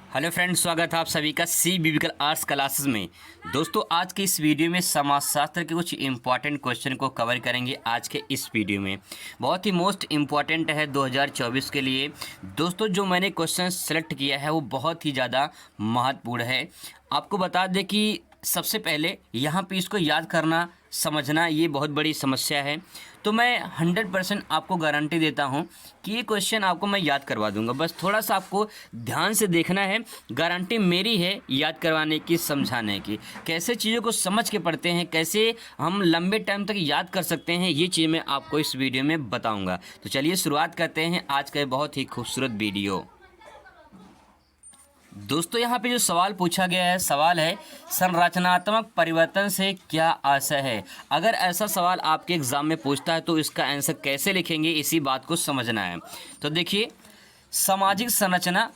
Hello friends, स्वागत है आप सभी का सी बिब्लिकल आर्ट्स क्लासेस में। दोस्तों, आज के इस वीडियो में समाजशास्त्र के कुछ इंपॉर्टेंट क्वेश्चन को कवर करेंगे। आज के इस वीडियो में बहुत ही मोस्ट इम्पॉर्टेंट है 2024 के लिए। दोस्तों, जो मैंने क्वेश्चन सेलेक्ट किया है वो बहुत ही ज़्यादा महत्वपूर्ण है। आपको बता दें कि सबसे पहले यहाँ पे इसको याद करना समझना ये बहुत बड़ी समस्या है। तो मैं 100% आपको गारंटी देता हूँ कि ये क्वेश्चन आपको मैं याद करवा दूंगा। बस थोड़ा सा आपको ध्यान से देखना है। गारंटी मेरी है याद करवाने की, समझाने की। कैसे चीज़ों को समझ के पढ़ते हैं, कैसे हम लंबे टाइम तक याद कर सकते हैं, ये चीज़ मैं आपको इस वीडियो में बताऊँगा। तो चलिए शुरुआत करते हैं आज का बहुत ही खूबसूरत वीडियो। दोस्तों, यहाँ पे जो सवाल पूछा गया है, सवाल है संरचनात्मक परिवर्तन से क्या आशय है। अगर ऐसा सवाल आपके एग्जाम में पूछता है तो इसका आंसर कैसे लिखेंगे, इसी बात को समझना है। तो देखिए, सामाजिक संरचना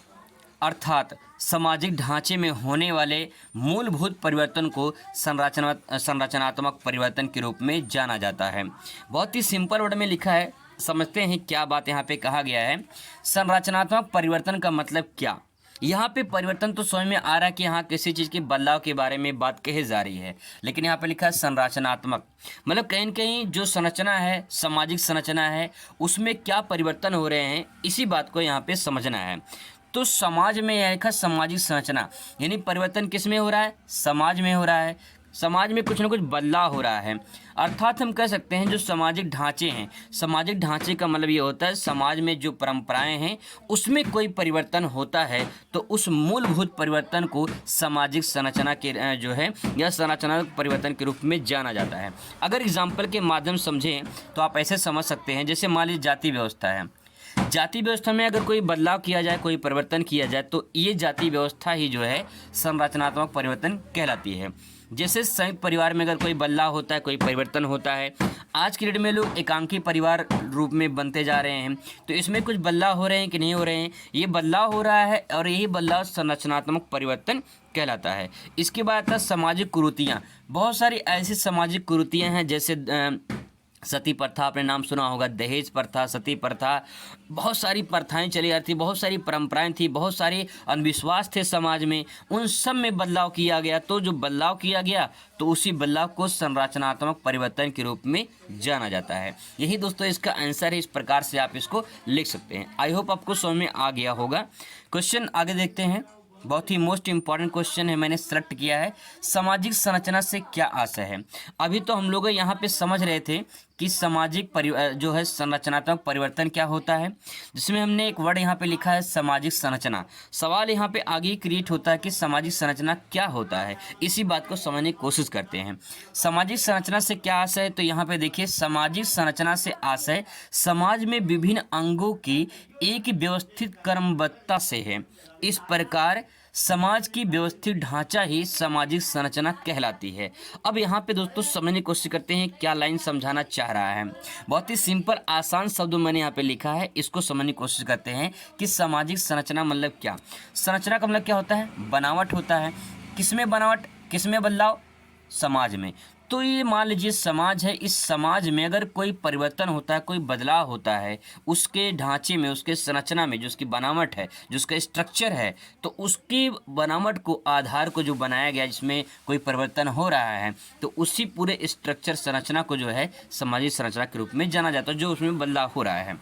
अर्थात सामाजिक ढांचे में होने वाले मूलभूत परिवर्तन को संरचनात्मक परिवर्तन के रूप में जाना जाता है। बहुत ही सिंपल वर्ड में लिखा है, समझते हैं क्या बात यहाँ पे कहा गया है। संरचनात्मक परिवर्तन का मतलब क्या। यहाँ पे परिवर्तन तो समझ में आ रहा है कि यहाँ किसी चीज़ के बदलाव के बारे में बात कही जा रही है, लेकिन यहाँ पे लिखा है संरचनात्मक, मतलब कहीं न कहीं जो संरचना है, सामाजिक संरचना है, उसमें क्या परिवर्तन हो रहे हैं, इसी बात को यहाँ पे समझना है। तो समाज में यह लिखा सामाजिक संरचना, यानी परिवर्तन किस में हो रहा है, समाज में हो रहा है। समाज में कुछ ना कुछ बदलाव हो रहा है, अर्थात हम कह सकते हैं जो सामाजिक ढांचे हैं। सामाजिक ढांचे का मतलब ये होता है समाज में जो परंपराएं हैं उसमें कोई परिवर्तन होता है तो उस मूलभूत परिवर्तन को सामाजिक संरचना के जो है या संरचनात्मक परिवर्तन के रूप में जाना जाता है। अगर एग्जाम्पल के माध्यम समझें तो आप ऐसे समझ सकते हैं, जैसे मान लीजिए जाति व्यवस्था है। जाति व्यवस्था में अगर कोई बदलाव किया जाए, कोई परिवर्तन किया जाए तो ये जाति व्यवस्था ही जो है संरचनात्मक परिवर्तन कहलाती है। जैसे संयुक्त परिवार में अगर कोई बदलाव होता है, कोई परिवर्तन होता है। आज की डेट में लोग एकांकी परिवार रूप में बनते जा रहे हैं, तो इसमें कुछ बदलाव हो रहे हैं कि नहीं हो रहे हैं, ये बदलाव हो रहा है और यही बदलाव संरचनात्मक परिवर्तन कहलाता है। इसके बाद आता सामाजिक कुरीतियाँ। बहुत सारी ऐसी सामाजिक कुरीतियाँ हैं, जैसे सती प्रथा, आपने नाम सुना होगा, दहेज प्रथा, सती प्रथा, बहुत सारी प्रथाएं चली आ रही थी, बहुत सारी परंपराएं थी, बहुत सारे अंधविश्वास थे समाज में। उन सब में बदलाव किया गया, तो जो बदलाव किया गया तो उसी बदलाव को संरचनात्मक परिवर्तन के रूप में जाना जाता है। यही दोस्तों इसका आंसर है। इस प्रकार से आप इसको लिख सकते हैं। आई होप आपको समझ में आ गया होगा। क्वेश्चन आगे देखते हैं। बहुत ही मोस्ट इंपॉर्टेंट क्वेश्चन है, मैंने सेलेक्ट किया है, सामाजिक संरचना से क्या आशय है। अभी तो हम लोग यहाँ पे समझ रहे थे कि सामाजिक जो है संरचनात्मक परिवर्तन क्या होता है, जिसमें हमने एक वर्ड यहाँ पे लिखा है सामाजिक संरचना। सवाल यहाँ पे आगे क्रिएट होता है कि सामाजिक संरचना क्या होता है, इसी बात को समझने की कोशिश करते हैं। सामाजिक संरचना से क्या आशय है, तो यहाँ पे देखिए, सामाजिक संरचना से आशय समाज में विभिन्न अंगों की एक व्यवस्थित क्रमबद्धता से है। इस प्रकार समाज की व्यवस्थित ढांचा ही सामाजिक संरचना कहलाती है। अब यहाँ पे दोस्तों समझने की कोशिश करते हैं क्या लाइन समझाना चाह रहा है। बहुत ही सिंपल आसान शब्दों मैंने यहाँ पे लिखा है, इसको समझने की कोशिश करते हैं कि सामाजिक संरचना मतलब क्या। संरचना का मतलब क्या होता है, बनावट होता है। किसमें बनावट, किसमें बदलाव, समाज में। तो ये मान लीजिए समाज है, इस समाज में अगर कोई परिवर्तन होता है, कोई बदलाव होता है उसके ढांचे में, उसके संरचना में, जो उसकी बनावट है, जो उसका स्ट्रक्चर है, तो उसकी बनावट को, आधार को जो बनाया गया जिसमें कोई परिवर्तन हो रहा है, तो उसी पूरे स्ट्रक्चर संरचना को जो है सामाजिक संरचना के रूप में जाना जाता है, जो उसमें बदलाव हो रहा है।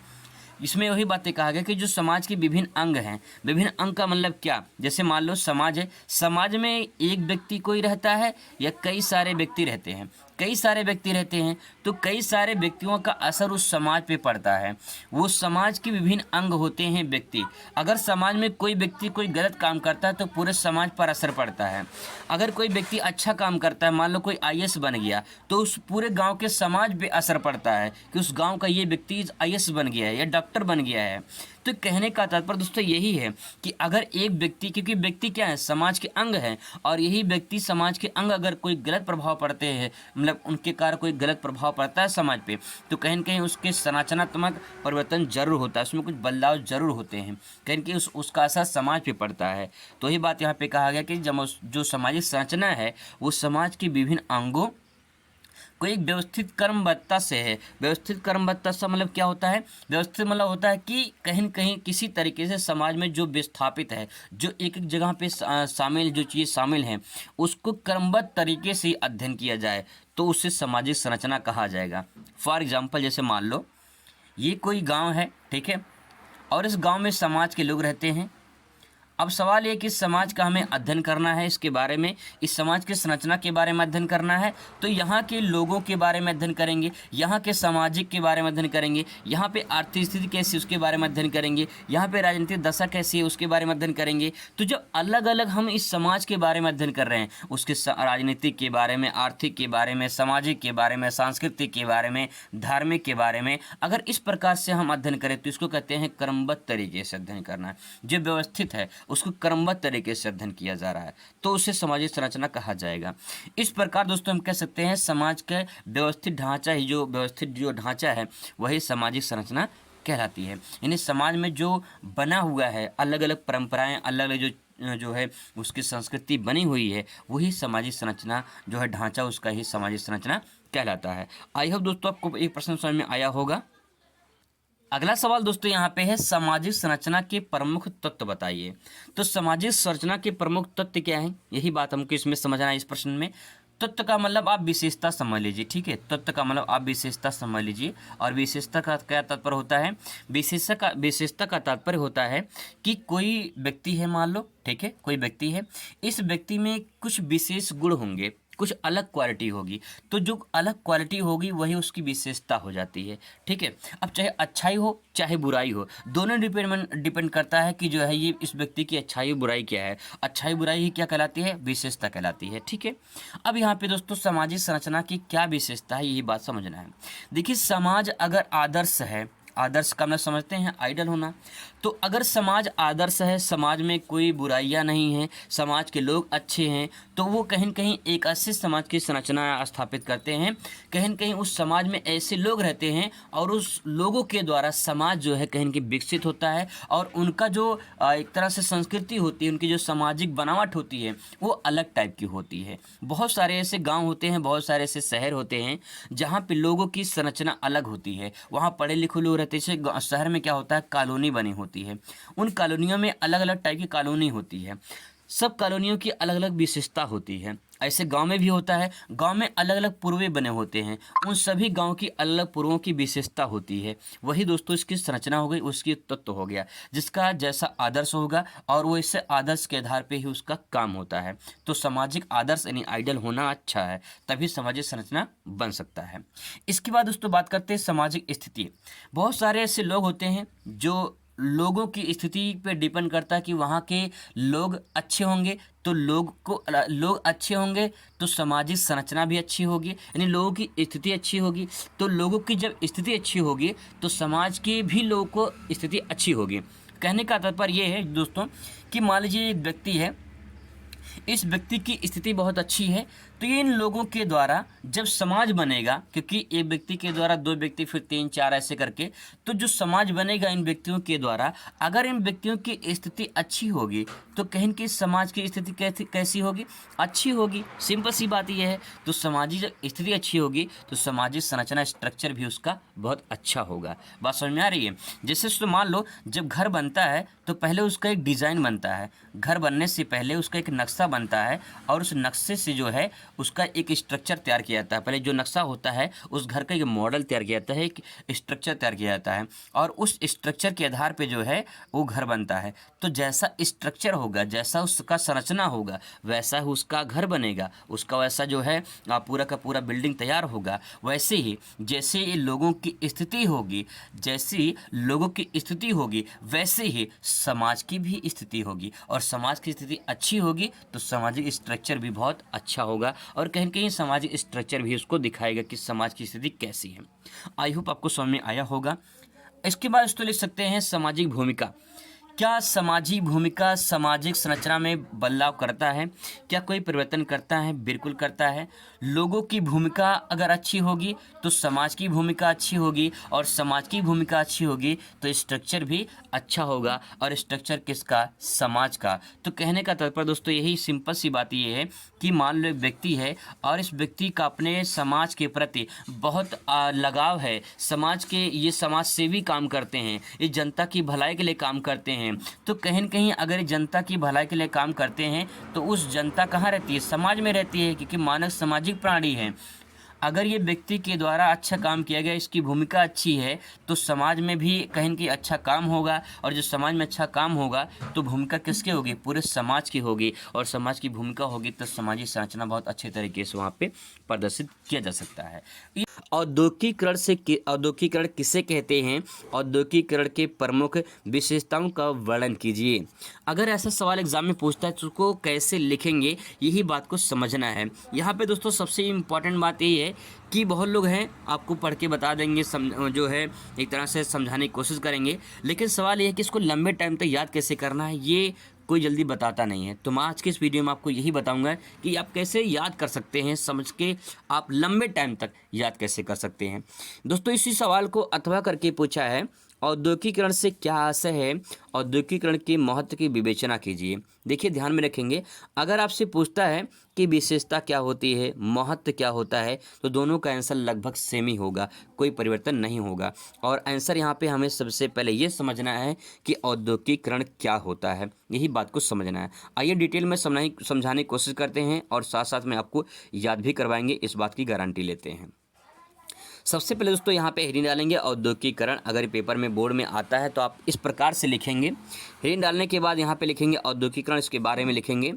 इसमें वही बातें कहा गया कि जो समाज के विभिन्न अंग हैं, विभिन्न अंग का मतलब क्या, जैसे मान लो समाज है, समाज में एक व्यक्ति कोई रहता है या कई सारे व्यक्ति रहते हैं, कई सारे व्यक्ति रहते हैं, तो कई सारे व्यक्तियों का असर उस समाज पे पड़ता है। वो समाज के विभिन्न अंग होते हैं व्यक्ति। अगर समाज में कोई व्यक्ति कोई गलत काम करता है तो पूरे समाज पर असर पड़ता है। अगर कोई व्यक्ति अच्छा काम करता है, मान लो कोई आईएएस बन गया, तो उस पूरे गांव के समाज पे असर पड़ता है कि उस गांव का ये व्यक्ति आईएएस बन गया है या डॉक्टर बन गया है। तो कहने का तात्पर्य दोस्तों यही है कि अगर एक व्यक्ति, क्योंकि व्यक्ति क्या है, समाज के अंग हैं, और यही व्यक्ति समाज के अंग अगर कोई गलत प्रभाव पड़ते हैं, मतलब उनके कारण कोई गलत प्रभाव पड़ता है समाज पे, तो कहीं न कहीं उसके संरचनात्मक परिवर्तन जरूर होता है, उसमें कुछ बदलाव जरूर होते हैं, कहीं न कहीं उसका असर समाज पे पड़ता है। तो यही बात यहाँ पे कहा गया कि जब जो सामाजिक संरचना है वो समाज के विभिन्न अंगों कोई एक व्यवस्थित कर्मबद्धता से है। व्यवस्थित कर्मबद्धता से मतलब क्या होता है? व्यवस्थित मतलब होता है कि कहीं न कहीं किसी तरीके से समाज में जो विस्थापित है, जो एक-एक जगह पे शामिल जो चीज़ शामिल हैं, उसको क्रमबद्ध तरीके से अध्ययन किया जाए, तो उसे सामाजिक संरचना कहा जाएगा। फॉर एग्ज़ाम्पल जैसे मान लो, ये कोई गाँव है, ठीक है? और इस गाँव में समाज के लोग रहते हैं। अब सवाल ये कि इस समाज का हमें अध्ययन करना है, इसके बारे में, इस समाज की संरचना के बारे में अध्ययन करना है, तो यहाँ के लोगों के बारे में अध्ययन करेंगे, यहाँ के सामाजिक के बारे में अध्ययन करेंगे, यहाँ पे आर्थिक स्थिति कैसी है उसके बारे में अध्ययन करेंगे, यहाँ पे राजनीतिक दशा कैसी है उसके बारे में अध्ययन करेंगे। तो जो अलग अलग हम इस समाज के बारे में अध्ययन कर रहे हैं, उसके राजनीतिक के बारे में, आर्थिक के बारे में, सामाजिक के बारे में, सांस्कृतिक के बारे में, धार्मिक के बारे में, अगर इस प्रकार से हम अध्ययन करें तो इसको कहते हैं क्रमबद्ध तरीके से अध्ययन करना है। जो व्यवस्थित है उसको क्रमबद्ध तरीके से अध्ययन किया जा रहा है, तो उसे सामाजिक संरचना कहा जाएगा। इस प्रकार दोस्तों हम कह सकते हैं समाज का व्यवस्थित ढांचा ही, जो व्यवस्थित जो ढांचा है वही सामाजिक संरचना कहलाती है। यानी समाज में जो बना हुआ है, अलग अलग परंपराएं, अलग अलग जो है उसकी संस्कृति बनी हुई है, वही सामाजिक संरचना जो है ढांचा, उसका ही सामाजिक संरचना कहलाता है। आई होप दोस्तों आपको एक प्रश्न समझ में आया होगा। अगला सवाल दोस्तों यहाँ पे है, सामाजिक संरचना के प्रमुख तत्व बताइए। तो सामाजिक संरचना के प्रमुख तत्व क्या हैं, यही बात हमको इसमें समझना है। इस प्रश्न में तत्व का मतलब आप विशेषता समझ लीजिए, ठीक है? तत्व का मतलब आप विशेषता समझ लीजिए। और विशेषता का क्या तात्पर्य होता है? विशेषता का तात्पर्य होता है कि कोई व्यक्ति है, मान लो, ठीक है, कोई व्यक्ति है, इस व्यक्ति में कुछ विशेष गुण होंगे, कुछ अलग क्वालिटी होगी, तो जो अलग क्वालिटी होगी वही उसकी विशेषता हो जाती है, ठीक है? अब चाहे अच्छाई हो चाहे बुराई हो, दोनों डिपेंड करता है कि जो है ये इस व्यक्ति की अच्छाई बुराई क्या है। अच्छाई बुराई ही क्या कहलाती है? विशेषता कहलाती है, ठीक है? अब यहाँ पे दोस्तों सामाजिक संरचना की क्या विशेषता है, यही बात समझना है। देखिए, समाज अगर आदर्श है, आदर्श का मतलब समझते हैं आइडल होना, तो अगर समाज आदर्श है, समाज में कोई बुराइयां नहीं है, समाज के लोग अच्छे हैं, तो वो कहीं न कहीं एक ऐसे समाज की संरचना स्थापित करते हैं। कहीं न कहीं उस समाज में ऐसे लोग रहते हैं और उस लोगों के द्वारा समाज जो है कहीं न कहीं विकसित होता है, और उनका जो एक तरह से संस्कृति होती है, उनकी जो सामाजिक बनावट होती है वो अलग टाइप की होती है। बहुत सारे ऐसे गाँव होते हैं, बहुत सारे ऐसे शहर होते हैं जहाँ पे लोगों की संरचना अलग होती है। वहाँ पढ़े लिखे लोग रहते हैं। शहर में क्या होता है? कॉलोनी बनी होती है, उन कॉलोनियों में अलग अलग टाइप की कॉलोनी होती है, सब कॉलोनियों की अलग अलग विशेषता होती है। ऐसे गांव में भी होता है, गांव में अलग अलग पूर्वे बने होते हैं, उन सभी गांव की अलग अलग पूर्वों की विशेषता होती है। वही दोस्तों इसकी संरचना हो गई, उसकी तत्व हो गया, जिसका जैसा आदर्श होगा और वो इससे आदर्श के आधार पे ही उसका काम होता है। तो सामाजिक आदर्श यानी आइडल होना अच्छा है, तभी सामाजिक संरचना बन सकता है। इसके बाद दोस्तों बात करते हैं सामाजिक स्थिति। बहुत सारे ऐसे लोग होते हैं जो लोगों की स्थिति पे डिपेंड करता है कि वहाँ के लोग अच्छे होंगे तो लोग अच्छे होंगे तो सामाजिक संरचना भी अच्छी होगी, यानी लोगों की स्थिति अच्छी होगी, तो लोगों की जब स्थिति अच्छी होगी तो समाज के भी लोगों को स्थिति अच्छी होगी। कहने का तात्पर्य ये है दोस्तों कि मान लीजिए एक व्यक्ति है, इस व्यक्ति की स्थिति बहुत अच्छी है, तो ये इन लोगों के द्वारा जब समाज बनेगा, क्योंकि एक व्यक्ति के द्वारा दो व्यक्ति, फिर तीन चार, ऐसे करके, तो जो समाज बनेगा इन व्यक्तियों के द्वारा, अगर इन व्यक्तियों की स्थिति अच्छी होगी तो कहीं की समाज की स्थिति कैसी होगी? अच्छी होगी। सिंपल सी बात यह है। तो सामाजिक जब स्थिति अच्छी होगी तो सामाजिक संरचना, स्ट्रक्चर भी उसका बहुत अच्छा होगा। बात समझ में आ रही है? जैसे मान लो जब घर बनता है तो पहले उसका एक डिज़ाइन बनता है, घर बनने से पहले उसका एक नक्शा बनता है, और उस नक्शे से जो है उसका एक स्ट्रक्चर तैयार किया जाता है। पहले जो नक्शा होता है उस घर का एक मॉडल तैयार किया जाता है, एक स्ट्रक्चर तैयार किया जाता है, और उस स्ट्रक्चर के आधार पे जो है वो घर बनता है। तो जैसा स्ट्रक्चर होगा, जैसा उसका संरचना होगा, वैसा ही उसका घर बनेगा, उसका वैसा जो है पूरा का पूरा बिल्डिंग तैयार होगा। वैसे ही जैसे लोगों की स्थिति होगी, जैसी लोगों की स्थिति होगी वैसे ही समाज की भी स्थिति होगी, और समाज की स्थिति अच्छी होगी तो सामाजिक स्ट्रक्चर भी बहुत अच्छा होगा, और कहीं कहीं सामाजिक स्ट्रक्चर भी उसको दिखाएगा कि समाज की स्थिति कैसी है। आई होप आपको समझ में आया होगा। इसके बाद इसको लिख सकते हैं सामाजिक भूमिका, क्या सामाजिक भूमिका सामाजिक संरचना में बदलाव करता है? क्या कोई परिवर्तन करता है? बिल्कुल करता है। लोगों की भूमिका अगर अच्छी होगी तो समाज की भूमिका अच्छी होगी, और समाज की भूमिका अच्छी होगी तो स्ट्रक्चर भी अच्छा होगा, और स्ट्रक्चर किसका? समाज का। तो कहने का तात्पर्य दोस्तों यही सिंपल सी बात ये है कि मान लो एक व्यक्ति है और इस व्यक्ति का अपने समाज के प्रति बहुत लगाव है, समाज के ये समाज सेवी काम करते हैं, ये जनता की भलाई के लिए काम करते हैं। तो कहीं न कहीं अगर ये जनता की भलाई के लिए काम करते हैं तो उस जनता कहाँ रहती है? समाज में रहती है, क्योंकि मानव सामाजिक प्राणी है। अगर ये व्यक्ति के द्वारा अच्छा काम किया गया, इसकी भूमिका अच्छी है, तो समाज में भी कहीं न कहीं अच्छा काम होगा, और जो समाज में अच्छा काम होगा तो भूमिका किसकी होगी? पूरे समाज की होगी, और समाज की भूमिका होगी तो सामाजिक संरचना बहुत अच्छे तरीके से वहाँ पे प्रदर्शित किया जा सकता है। औद्योगिकीकरण किसे कहते हैं? औद्योगिकीकरण के प्रमुख विशेषताओं का वर्णन कीजिए। अगर ऐसा सवाल एग्जाम में पूछता है तो उसको कैसे लिखेंगे, यही बात को समझना है। यहाँ पे दोस्तों सबसे इम्पॉर्टेंट बात यही है कि बहुत लोग हैं आपको पढ़ के बता देंगे, जो है एक तरह से समझाने की कोशिश करेंगे, लेकिन सवाल ये है कि इसको लंबे टाइम तक याद कैसे करना है, ये कोई जल्दी बताता नहीं है। तो मैं आज के इस वीडियो में आपको यही बताऊंगा कि आप कैसे याद कर सकते हैं, समझ के आप लंबे टाइम तक याद कैसे कर सकते हैं। दोस्तों इसी सवाल को अथवा करके पूछा है, औद्योगिकीकरण से क्या आशय है? औद्योगिकीकरण के महत्व की विवेचना कीजिए। देखिए ध्यान में रखेंगे, अगर आपसे पूछता है कि विशेषता क्या होती है, महत्व क्या होता है, तो दोनों का आंसर लगभग सेम ही होगा, कोई परिवर्तन नहीं होगा। और आंसर यहाँ पे हमें सबसे पहले ये समझना है कि औद्योगिकीकरण क्या होता है, यही बात को समझना है। आइए डिटेल में समझाने की कोशिश करते हैं, और साथ साथ में आपको याद भी करवाएंगे, इस बात की गारंटी लेते हैं। सबसे पहले दोस्तों यहाँ पे हेडिंग डालेंगे औद्योगिकीकरण। अगर पेपर में बोर्ड में आता है तो आप इस प्रकार से लिखेंगे। हेडिंग डालने के बाद यहाँ पे लिखेंगे औद्योगिकीकरण, इसके बारे में लिखेंगे।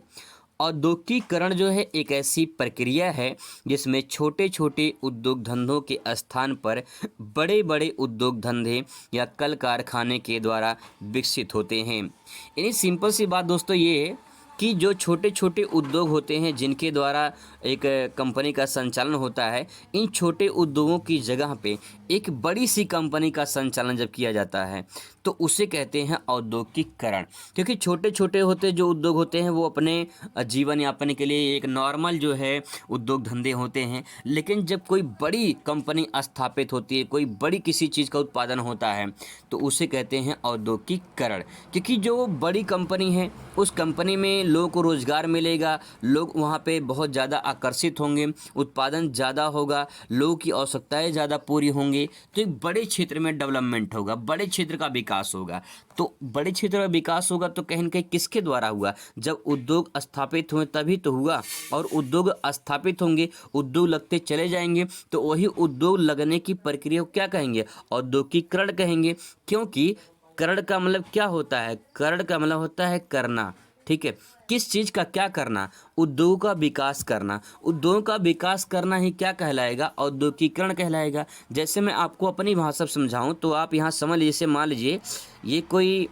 औद्योगिकीकरण जो है एक ऐसी प्रक्रिया है जिसमें छोटे छोटे उद्योग धंधों के स्थान पर बड़े बड़े उद्योग धंधे या कल कारखाने के द्वारा विकसित होते हैं। यानी सिंपल सी बात दोस्तों ये है कि जो छोटे छोटे उद्योग होते हैं जिनके द्वारा एक कंपनी का संचालन होता है, इन छोटे उद्योगों की जगह पे एक बड़ी सी कंपनी का संचालन जब किया जाता है तो उसे कहते हैं औद्योगिकीकरण। क्योंकि छोटे छोटे होते जो उद्योग होते हैं वो अपने जीवन यापन के लिए एक नॉर्मल जो है उद्योग धंधे होते हैं, लेकिन जब कोई बड़ी कंपनी स्थापित होती है, कोई बड़ी किसी चीज़ का उत्पादन होता है, तो उसे कहते हैं औद्योगिकीकरण। क्योंकि जो बड़ी कंपनी है उस कंपनी में लोगों को रोज़गार मिलेगा, लोग वहाँ पे बहुत ज़्यादा आकर्षित होंगे, उत्पादन ज़्यादा होगा, लोगों की आवश्यकताएं ज़्यादा पूरी होंगी, तो एक बड़े क्षेत्र में डेवलपमेंट होगा, बड़े क्षेत्र का विकास होगा। तो बड़े क्षेत्र का विकास होगा तो कहीं न कहीं किसके द्वारा हुआ? जब उद्योग स्थापित हुए तभी तो हुआ, और उद्योग स्थापित होंगे, उद्योग लगते चले जाएंगे, तो वही उद्योग लगने की प्रक्रिया को क्या कहेंगे? औद्योगिकीकरण कहेंगे। क्योंकि करण का मतलब क्या होता है? करण का मतलब होता है करना, ठीक है। किस चीज़ का क्या करना? उद्योग का विकास करना। उद्योग का विकास करना ही क्या कहलाएगा? औद्योगिकीकरण कहलाएगा। जैसे मैं आपको अपनी भाषा समझाऊं तो आप यहाँ समझ लीजिए, जैसे मान लीजिए ये कोई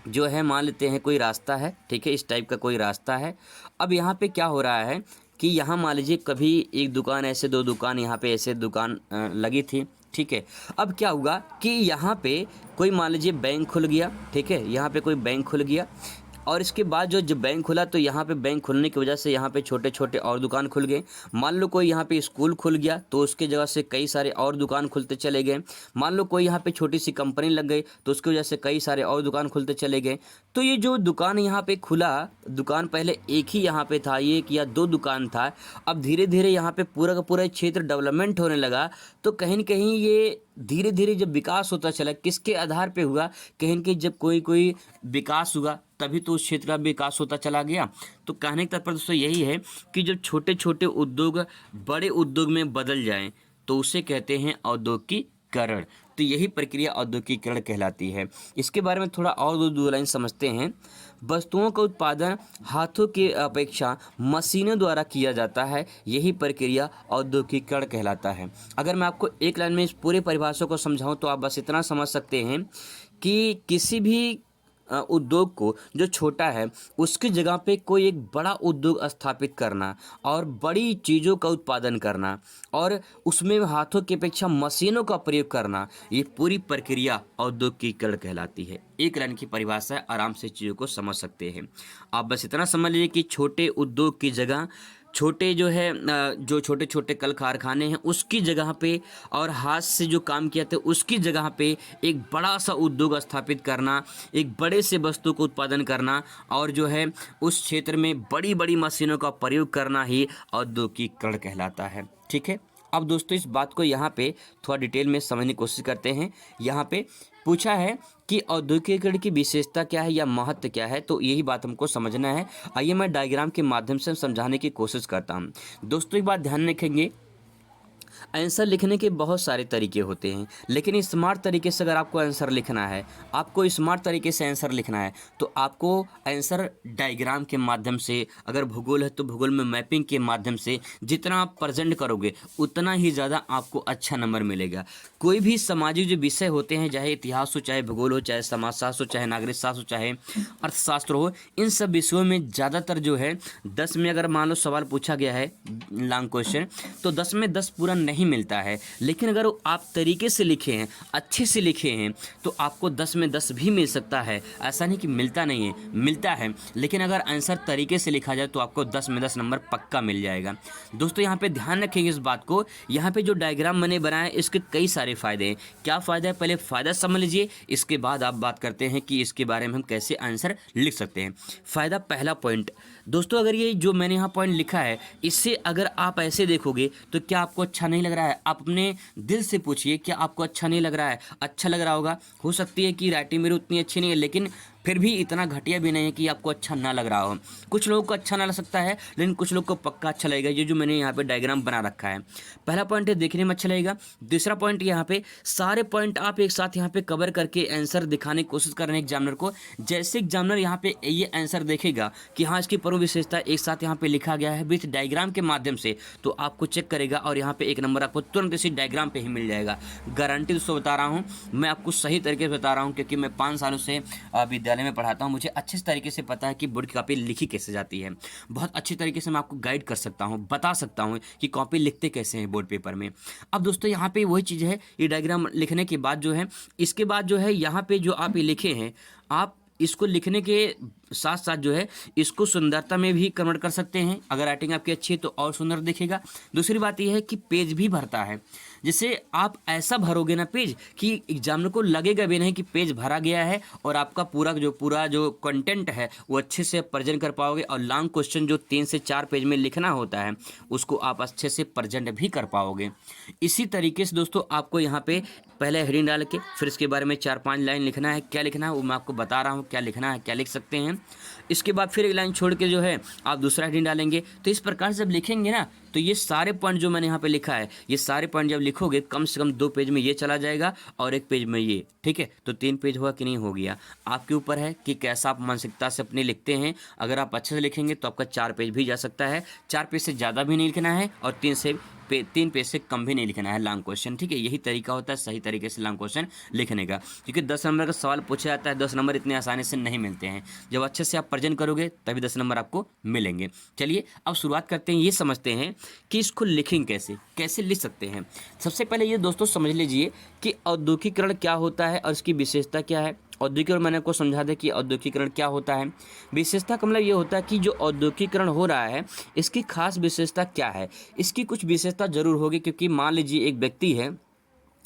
जो है, मान लेते हैं कोई रास्ता है, ठीक है, इस टाइप का कोई रास्ता है। अब यहाँ पे क्या हो रहा है कि यहाँ मान लीजिए कभी एक दुकान ऐसे, दो दुकान यहाँ पे ऐसे दुकान लगी थी, ठीक है। अब क्या हुआ कि यहाँ पे कोई मान लीजिए बैंक खुल गया, ठीक है, यहाँ पे कोई बैंक खुल गया, और इसके बाद जो बैंक खुला तो यहाँ पे बैंक खुलने की वजह से यहाँ पे छोटे छोटे और दुकान खुल गए। मान लो कोई यहाँ पे स्कूल खुल गया तो उसके जगह से कई सारे और दुकान खुलते चले गए। मान लो कोई यहाँ पे छोटी सी कंपनी लग गई तो उसकी वजह से कई सारे और दुकान खुलते चले गए। तो ये जो दुकान यहाँ पे खुला, दुकान पहले एक ही यहाँ पे था, एक या दो दुकान था, अब धीरे धीरे यहाँ पे पूरा का पूरा क्षेत्र डेवलपमेंट होने लगा। तो कहीं न कहीं ये धीरे धीरे जब विकास होता चला, किसके आधार पे हुआ? कहीं न कहीं जब कोई विकास हुआ तभी तो उस क्षेत्र का विकास होता चला गया। तो कहने का तात्पर्य दोस्तों यही है कि जब छोटे छोटे उद्योग बड़े उद्योग में बदल जाएं तो उसे कहते हैं औद्योगिकीकरण। तो यही प्रक्रिया औद्योगिकीकरण कहलाती है। इसके बारे में थोड़ा और दो लाइन समझते हैं। वस्तुओं का उत्पादन हाथों की अपेक्षा मशीनों द्वारा किया जाता है, यही प्रक्रिया औद्योगिकीकरण कहलाता है। अगर मैं आपको एक लाइन में इस पूरे परिभाषा को समझाऊं तो आप बस इतना समझ सकते हैं कि किसी भी उद्योग को जो छोटा है उसकी जगह पे कोई एक बड़ा उद्योग स्थापित करना और बड़ी चीज़ों का उत्पादन करना और उसमें हाथों की अपेक्षा मशीनों का प्रयोग करना, ये पूरी प्रक्रिया औद्योगिकीकरण कहलाती है। एक लाइन की परिभाषा है, आराम से चीज़ों को समझ सकते हैं। आप बस इतना समझ लीजिए कि छोटे उद्योग की जगह छोटे जो है जो छोटे छोटे कल कारखाने हैं उसकी जगह पे और हाथ से जो काम किया था उसकी जगह पे एक बड़ा सा उद्योग स्थापित करना, एक बड़े से वस्तु को उत्पादन करना और जो है उस क्षेत्र में बड़ी बड़ी मशीनों का प्रयोग करना ही औद्योगिकीकरण कहलाता है। ठीक है, अब दोस्तों इस बात को यहाँ पे थोड़ा डिटेल में समझने की कोशिश करते हैं। यहाँ पे पूछा है कि औद्योगिकीकरण की विशेषता क्या है या महत्व क्या है, तो यही बात हमको समझना है। आइए मैं डायग्राम के माध्यम से समझाने की कोशिश करता हूँ। दोस्तों एक बात ध्यान रखेंगे, आंसर लिखने के बहुत सारे तरीके होते हैं, लेकिन स्मार्ट तरीके से अगर आपको आंसर लिखना है, आपको स्मार्ट तरीके से आंसर लिखना है तो आपको आंसर डायग्राम के माध्यम से, अगर भूगोल है तो भूगोल में मैपिंग के माध्यम से जितना आप प्रेजेंट करोगे उतना ही ज़्यादा आपको अच्छा नंबर मिलेगा। कोई भी सामाजिक जो विषय होते हैं, चाहे इतिहास हो, चाहे भूगोल हो, चाहे समाजशास्त्र हो, चाहे नागरिक शास्त्र हो, चाहे अर्थशास्त्र हो, इन सब विषयों में ज़्यादातर जो है 10 में अगर मान लो सवाल पूछा गया है लॉन्ग क्वेश्चन तो 10 में 10 पूरा नहीं मिलता है। लेकिन अगर आप तरीके से लिखे हैं, अच्छे से लिखे हैं तो आपको 10 में 10 भी मिल सकता है। ऐसा नहीं कि मिलता नहीं है, मिलता है, लेकिन अगर आंसर तरीके से लिखा जाए तो आपको 10 में 10 नंबर पक्का मिल जाएगा। दोस्तों यहाँ पे ध्यान रखेंगे इस बात को, यहाँ पे जो डायग्राम मैंने बनाया इसके कई सारे फायदे हैं। क्या फ़ायदा है, पहले फ़ायदा समझ लीजिए, इसके बाद आप बात करते हैं कि इसके बारे में हम कैसे आंसर लिख सकते हैं। फ़ायदा, पहला पॉइंट दोस्तों, अगर ये जो मैंने यहाँ पॉइंट लिखा है इससे अगर आप ऐसे देखोगे तो क्या आपको अच्छा नहीं लग रहा है? आप अपने दिल से पूछिए, क्या आपको अच्छा नहीं लग रहा है? अच्छा लग रहा होगा। हो सकती है कि राइटिंग मेरी उतनी अच्छी नहीं है, लेकिन फिर भी इतना घटिया भी नहीं है कि आपको अच्छा ना लग रहा हो। कुछ लोगों को अच्छा ना लग सकता है, लेकिन कुछ लोग को पक्का अच्छा लगेगा। ये जो मैंने यहाँ पे डायग्राम बना रखा है, पहला पॉइंट है देखने में अच्छा लगेगा। दूसरा पॉइंट यहाँ पे सारे पॉइंट आप एक साथ यहाँ पे कवर करके आंसर दिखाने की कोशिश कर रहे हैं एग्जामिनर को। जैसे एग्जामिनर यहाँ पे ये आंसर देखेगा कि हाँ इसकी पूर्व विशेषता एक साथ यहाँ पे लिखा गया है विथ डायग्राम के माध्यम से, तो आपको चेक करेगा और यहाँ पे एक नंबर आपको तुरंत इसी डायग्राम पे ही मिल जाएगा। गारंटी दोस्तों बता रहा हूँ, मैं आपको सही तरीके से बता रहा हूँ, क्योंकि मैं 5 सालों से विद्यालय में पढ़ाता हूँ। मुझे अच्छे तरीके से पता है कि बोर्ड की कॉपी लिखी कैसे जाती है। बहुत अच्छी तरीके से मैं आपको गाइड कर सकता हूँ, बता सकता हूँ कि कॉपी लिखते कैसे हैं बोर्ड पेपर में। अब दोस्तों यहाँ पे वही चीज़ है, ये डायग्राम लिखने के बाद जो है, इसके बाद जो है यहाँ पे जो आप ये लिखे हैं, आप इसको लिखने के साथ साथ जो है इसको सुंदरता में भी कन्वर्ट कर सकते हैं। अगर राइटिंग आपकी अच्छी है तो और सुंदर दिखेगा। दूसरी बात यह है कि पेज भी भरता है, जिससे आप ऐसा भरोगे ना पेज कि एग्जामिनर को लगेगा भी नहीं कि पेज भरा गया है, और आपका पूरा जो कंटेंट है वो अच्छे से प्रेजेंट कर पाओगे। और लॉन्ग क्वेश्चन जो 3 से 4 पेज में लिखना होता है उसको आप अच्छे से प्रेजेंट भी कर पाओगे। इसी तरीके से दोस्तों आपको यहाँ पे पहले हेडिंग डाल के फिर इसके बारे में 4-5 लाइन लिखना है। क्या लिखना है वो मैं आपको बता रहा हूँ, क्या लिखना है, क्या लिख सकते हैं। इसके बाद फिर एक लाइन छोड़ के जो है आप दूसरा हेडिंग डालेंगे। तो इस प्रकार से जब लिखेंगे ना तो ये सारे पॉइंट जो मैंने यहाँ पे लिखा है, ये सारे पॉइंट जब लिखोगे कम से कम 2 पेज में ये चला जाएगा और 1 पेज में ये, ठीक है। तो 3 पेज हुआ कि नहीं हो गया, आपके ऊपर है कि कैसा आप मानसिकता से अपने लिखते हैं। अगर आप अच्छे से लिखेंगे तो आपका 4 पेज भी जा सकता है। 4 पेज से ज़्यादा भी नहीं लिखना है और 3 पेज से कम भी नहीं लिखना है लॉन्ग क्वेश्चन, ठीक है। यही तरीका होता है सही तरीके से लॉन्ग क्वेश्चन लिखने का, क्योंकि 10 नंबर का सवाल पूछा जाता है। 10 नंबर इतने आसानी से नहीं मिलते हैं। जब अच्छे से आप प्रेजेंट करोगे तभी 10 नंबर आपको मिलेंगे। चलिए अब शुरुआत करते हैं, ये समझते हैं कि इसको लिखेंगे कैसे लिख सकते हैं। सबसे पहले ये दोस्तों समझ लीजिए कि औद्योगिकीकरण क्या होता है और इसकी विशेषता क्या है। औद्योगिकीकरण मैंने आपको समझा दिया कि औद्योगिकीकरण क्या होता है। विशेषता का मतलब ये होता है कि जो औद्योगिकीकरण हो रहा है इसकी खास विशेषता क्या है। इसकी कुछ विशेषता जरूर होगी, क्योंकि मान लीजिए एक व्यक्ति है,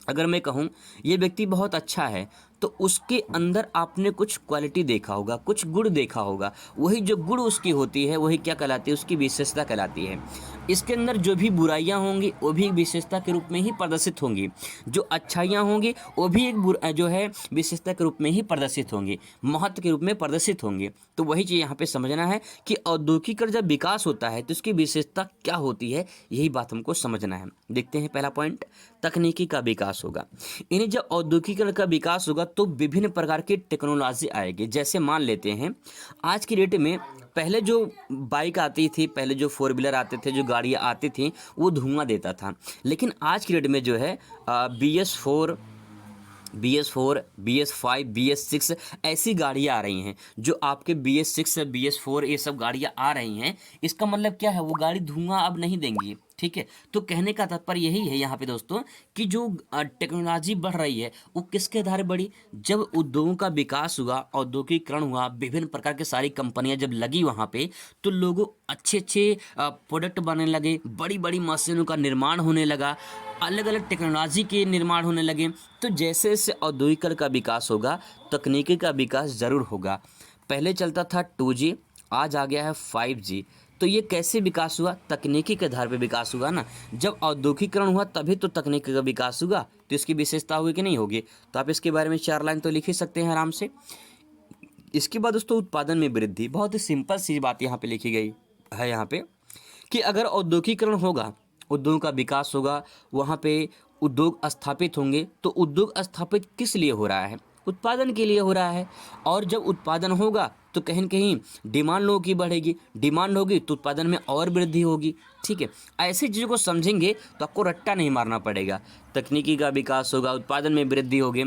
अगर मैं कहूँ ये व्यक्ति बहुत अच्छा है तो उसके अंदर आपने कुछ क्वालिटी देखा होगा, कुछ गुण देखा होगा। वही जो गुण उसकी होती है वही क्या कहलाती है, उसकी विशेषता कहलाती है। इसके अंदर जो भी बुराइयां होंगी वो भी एक विशेषता के रूप में ही प्रदर्शित होंगी, जो अच्छाइयां होंगी वो भी एक जो है विशेषता के रूप में ही प्रदर्शित होंगी, महत्व के रूप में प्रदर्शित होंगे। तो वही चीज़ यहाँ पे समझना है कि औद्योगिकीकरण जब विकास होता है तो उसकी विशेषता क्या होती है, यही बात हमको समझना है। देखते हैं पहला पॉइंट, तकनीकी का विकास होगा। इन्हें जब औद्योगिकीकरण का विकास होगा तो विभिन्न प्रकार की टेक्नोलॉजी आएगी। जैसे मान लेते हैं आज की डेट में, पहले जो बाइक आती थी, पहले जो 4 व्हीलर आते थे, जो गाड़ियाँ आती थी वो धुआं देता था। लेकिन आज की डेट में जो है BS4 BS4, BS5, BS6 ऐसी गाड़ियाँ आ रही हैं जो आपके BS6, BS4 ये सब गाड़ियाँ आ रही हैं। इसका मतलब क्या है, वो गाड़ी धुआं अब नहीं देंगी, ठीक है। तो कहने का तात्पर्य यही है यहाँ पे दोस्तों कि जो टेक्नोलॉजी बढ़ रही है वो किसके आधार बढ़ी, जब उद्योगों का विकास हुआ, औद्योगिकरण हुआ, विभिन्न प्रकार की सारी कंपनियां जब लगी वहाँ पे, तो लोगों अच्छे अच्छे प्रोडक्ट बनने लगे, बड़ी बड़ी मशीनों का निर्माण होने लगा, अलग अलग टेक्नोलॉजी के निर्माण होने लगे। तो जैसे जैसे औद्योगिकरण का विकास होगा, तकनीकी का विकास ज़रूर होगा। पहले चलता था 2G, आज आ गया है 5G। तो ये कैसे विकास हुआ, तकनीकी के आधार पर विकास हुआ ना। जब औद्योगिकरण हुआ तभी तो तकनीकी का विकास हुआ, तो इसकी विशेषता होगी कि नहीं होगी। तो आप इसके बारे में 4 लाइन तो लिख ही सकते हैं आराम से। इसके बाद दोस्तों उत्पादन में वृद्धि, बहुत ही सिंपल सी बात यहाँ पे लिखी गई है यहाँ पे कि अगर औद्योगिकरण होगा, उद्योगों का विकास होगा, वहाँ पे उद्योग स्थापित होंगे, तो उद्योग स्थापित किस लिए हो रहा है, उत्पादन के लिए हो रहा है। और जब उत्पादन होगा तो कहीं न कहीं डिमांड लोगों की बढ़ेगी, डिमांड होगी तो उत्पादन में और वृद्धि होगी, ठीक है। ऐसी चीज़ों को समझेंगे तो आपको रट्टा नहीं मारना पड़ेगा। तकनीकी का विकास होगा, उत्पादन में वृद्धि होगी,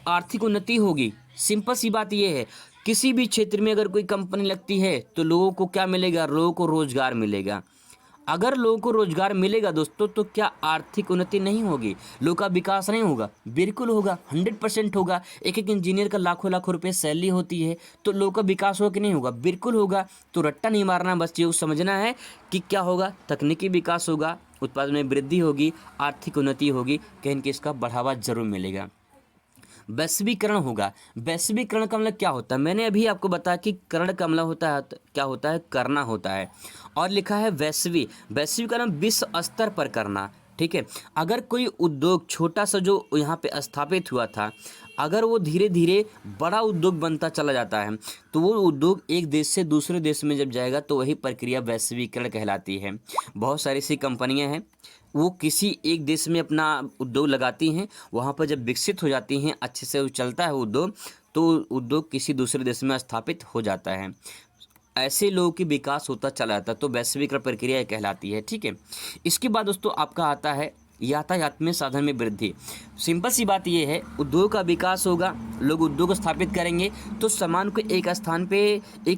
आर्थिक उन्नति होगी। सिंपल सी बात यह है, किसी भी क्षेत्र में अगर कोई कंपनी लगती है तो लोगों को क्या मिलेगा, लोगों को रोजगार मिलेगा। अगर लोगों को रोजगार मिलेगा दोस्तों तो क्या आर्थिक उन्नति नहीं होगी, लोगों का विकास नहीं होगा, बिल्कुल होगा, 100% होगा। एक एक इंजीनियर का लाखों लाखों रुपए सैलरी होती है, तो लोगों का विकास होगा कि नहीं होगा, बिल्कुल होगा। तो रट्टा नहीं मारना, बस ये समझना है कि क्या होगा, तकनीकी विकास होगा, उत्पादन में वृद्धि होगी, आर्थिक उन्नति होगी, कहीं कि इसका बढ़ावा जरूर मिलेगा। वैश्वीकरण होगा। वैश्वीकरण का मतलब क्या होता है, मैंने अभी आपको बताया कि करण का मतलब होता है, क्या होता है, करना होता है। और लिखा है वैश्वीकरण विश्व स्तर पर करना, ठीक है। अगर कोई उद्योग छोटा सा जो यहाँ पे स्थापित हुआ था, अगर वो धीरे धीरे बड़ा उद्योग बनता चला जाता है, तो वो उद्योग एक देश से दूसरे देश में जब जाएगा तो वही प्रक्रिया वैश्वीकरण कहलाती है। बहुत सारी सी कंपनियां हैं, वो किसी एक देश में अपना उद्योग लगाती हैं, वहाँ पर जब विकसित हो जाती हैं, अच्छे से चलता है उद्योग, तो उद्योग किसी दूसरे देश में स्थापित हो जाता है। ऐसे लोगों की विकास होता चला जाता है, तो वैश्वीकरण प्रक्रिया कहलाती है, ठीक है। इसके बाद दोस्तों आपका आता है यातायात में साधन में वृद्धि। सिंपल सी बात यह है, उद्योग का विकास होगा, लोग उद्योग स्थापित करेंगे, तो सामान को एक